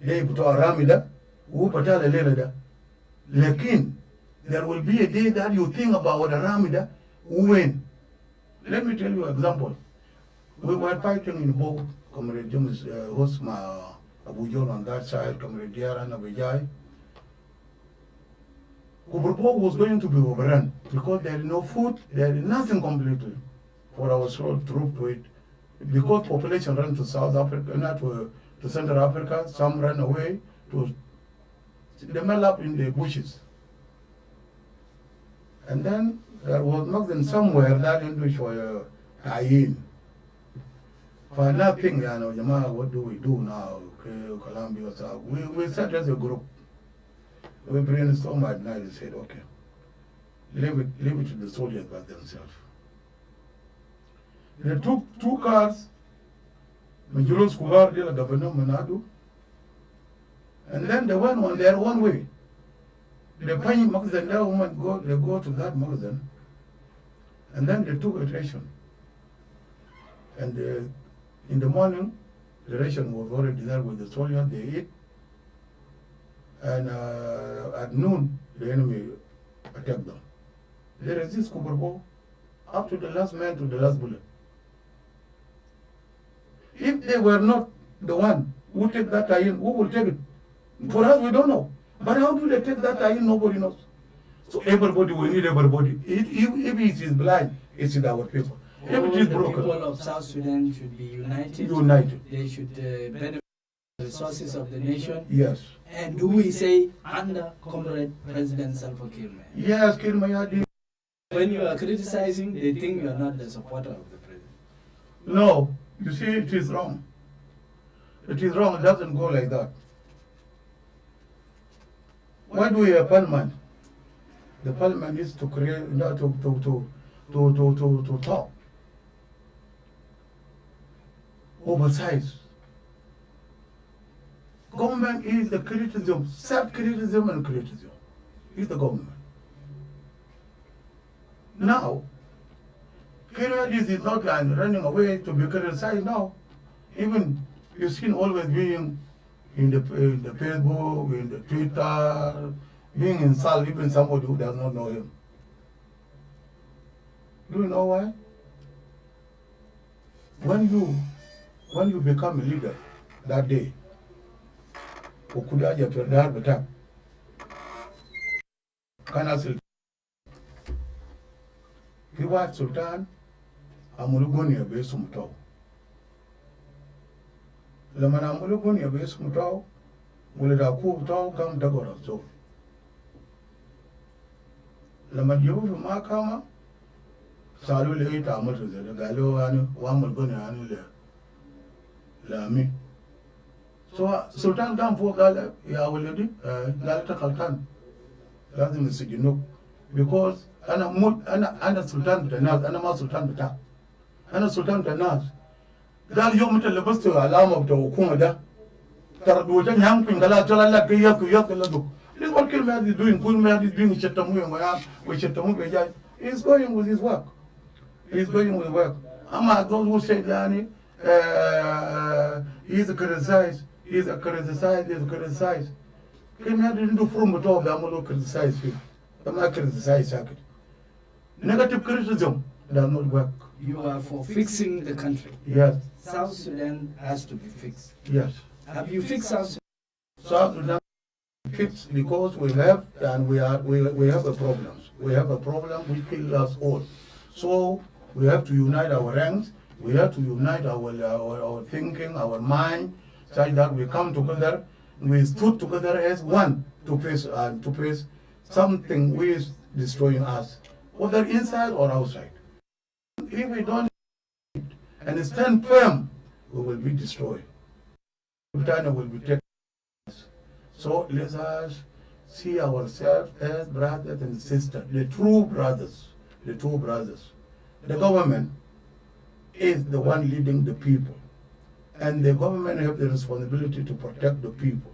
S2: Day Aramida, who Patala Leda. Lakin, there will be a day that you think about Aramida, when. Let me tell you an example. We were fighting in both Comrade James Hosma Abu John on that side, Comrade Diara and Abijay. Kuburpo was going to be overrun because there is no food, there is nothing completely for our troops to eat. Because population ran to South Africa, not to Central Africa, some ran away to they met up in the bushes. And then there was nothing somewhere that English were tie-in. For nothing, what do we do now? Colombia, we sat as a group. We brainstormed at night and said, okay, leave it to the soldiers by themselves. They took 2 cars, Majulos Kubar, the governor Manado, and then they went on their own way. They find magazine, they go to that magazine, And then they took a ration. And in the morning, the ration was already there with the soldiers, they eat. And at noon, the enemy attacked them. They resist Kubarbo up to the last man, to the last bullet. If they were not the one who take that in, who will take it? For us, we don't know. But how do they take that in? Nobody knows. So everybody, we need everybody. If it is blind, it's in our people. If it is
S1: The
S2: broken,
S1: people of South Sudan should be united.
S2: united.
S1: They should benefit the resources of the nation.
S2: Yes.
S1: And do we say under Comrade President Salva Kiir?
S2: Yes, Kirmayadi.
S1: When you are criticizing, they think you are not the supporter of the president.
S2: No, you see, it is wrong. It is wrong. It doesn't go like that. Why do we have parliament? The parliament is to create, not to talk. Oversize. Government is the criticism, self-criticism and criticism. Is the government. Now, this is not like running away to be criticized now. Even you've seen always being in the Facebook, in the Twitter, being insulted, even somebody who does not know him. Do you know why? When you become a leader that day, Okudaja Perdar Batak, Kana Sultan, Kiwa Sultan, Amulugoni Abe Sumutau. Lamana Amulugoni Abe Sumutau, Mulida Tau come Dagora Zone. Lamadiofu Makama, Salu Leita Amoto, the Galo Anu, Wamulgoni Anu Lami. So Sultan come for Gala, Yawaledi, Galata Kaltan. Lazim is Sigino. Because Ana Sultan Tanas, Anama Sultan Bata. Ana Sultan Tanas. Gal Yomita Lebusto, alarm of the Okumada. Tarabujan Yamping, Galata, Yaku. This is what Kilmad is doing. Kulmad is doing Chetamu, which Chetamu is going with his work. He's going with work. Ama those who say Dani, he's a criticized, he's a criticized. Kilmad didn't do from at all, the Amolo criticized him. The man criticized Sakit. Negative criticism does not work.
S1: You are for fixing the country.
S2: Yes.
S1: South Sudan has to be fixed.
S2: Yes.
S1: Have you fixed South Sudan?
S2: South Sudan fixed because we have a problem. We have a problem which kills us all. So we have to unite our ranks. We have to unite our thinking, our mind, such that we come together. We stood together as one to face something which is destroying us, whether inside or outside. If we don't and stand firm, we will be destroyed. China will be taken. So let us see ourselves as brothers and sisters, the true brothers. The government is the one leading the people. And the government have the responsibility to protect the people.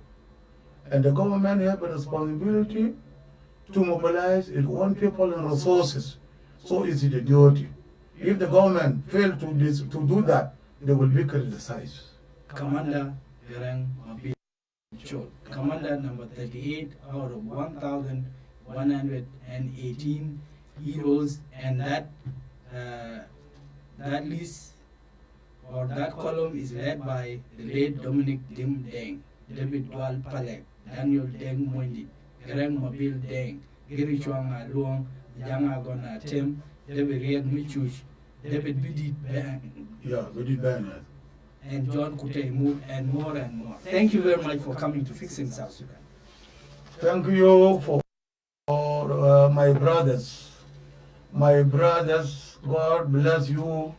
S2: And the government have a responsibility to mobilize its own people and resources. So it's the duty. If the government fail to do that, they will be criticized.
S1: Commander Yerang Mabi Chol, Commander number 38 out of 1,118 heroes, and that list or that column is led by the late Dominic Dim Deng, David Dwal Palek, Daniel Deng Mondi, Yerang Mabil Deng, Giri Chuanga Luong, Janga Gona Tem, David Riek Michuch, David Bidi Bang.
S2: Yeah, Bidi Bang.
S1: And John Kutei Mood, and more and more. Thank you very much for coming to Fixing South Sudan.
S2: Thank you for my brothers. My brothers, God bless you,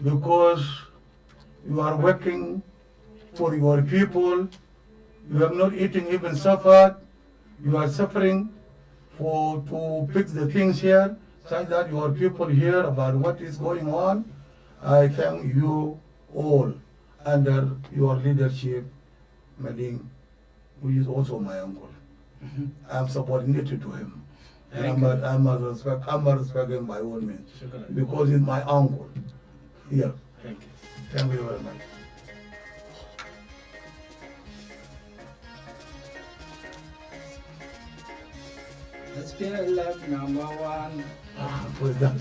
S2: because you are working for your people. You have not eaten, even suffered. You are suffering to fix the things here, so that your people hear about what is going on. I thank you all under your leadership, Mading, who is also my uncle. I am subordinated to him. And
S1: Thank you.
S2: I must respect him by all means.
S1: Shukran.
S2: Because he's my uncle. Here.
S1: Thank you.
S2: Thank you very much.
S1: SPLM #1.
S2: Who's that?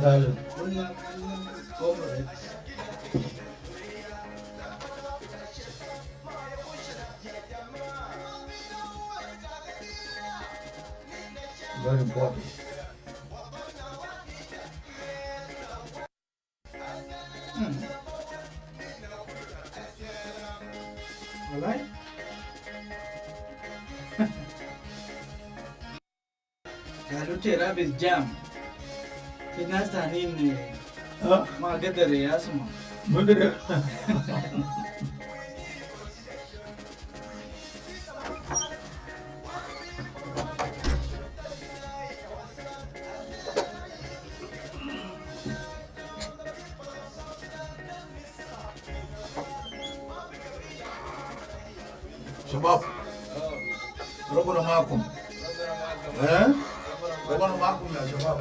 S2: Garang. Very important.
S1: All right. Garute rabbit jam. Kinasta nini
S2: Huh?
S1: magadare yasma.
S2: Mundere. Shabab, Robo Makum. Eh? Robo Makum ya Shabab.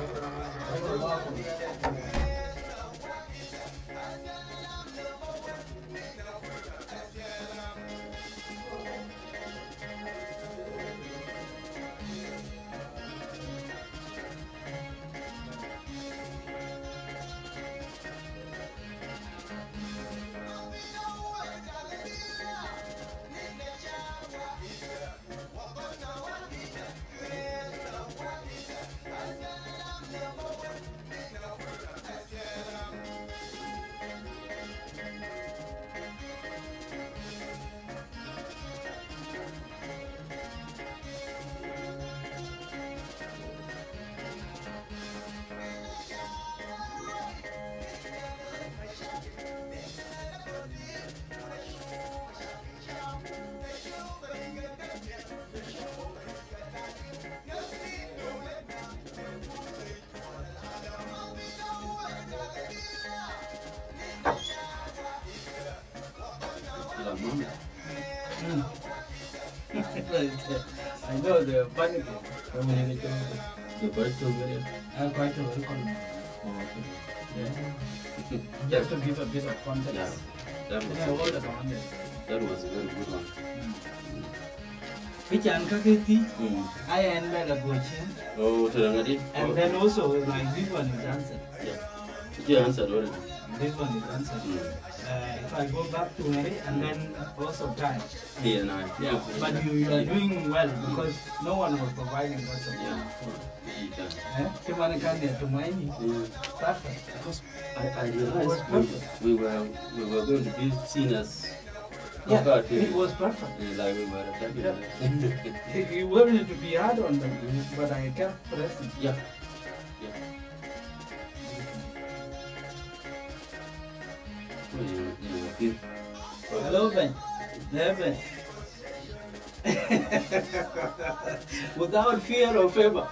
S2: Robo Makum.
S1: I know the funny thing.
S3: The birth of the
S1: I'm quite a welcome.
S3: yeah.
S1: Just to give a bit of context.
S3: Yeah, that was,
S1: Yeah, all the context.
S3: that was a very good one.
S1: Which and kaketi,
S3: Mm.
S1: I and Mega Gochi.
S3: Oh, Tarangadi?
S1: And then also like this one is answered.
S3: Yeah. You answered already.
S1: This one is answered.
S3: Mm.
S1: If I go back to Mary and then also time.
S3: Yeah, no,
S1: Yeah, but you are doing well because no one was providing that support.
S3: Yeah.
S1: Eh? Timanakande to mine.
S3: Mm.
S1: Perfect.
S3: Because I realized we were going to be seen as
S1: Yeah, it was perfect.
S3: like we were attacking.
S1: You wanted to be hard on them, but I kept pressing.
S3: Yeah. Yeah. You
S1: Hello, Ben. There, Ben. Without fear or favor.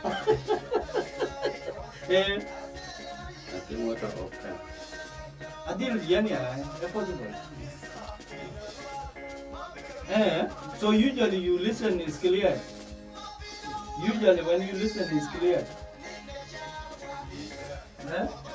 S1: Eh,
S3: I think what of time.
S1: I didn't possible. So usually you listen is clear. Usually when you listen is clear. Huh?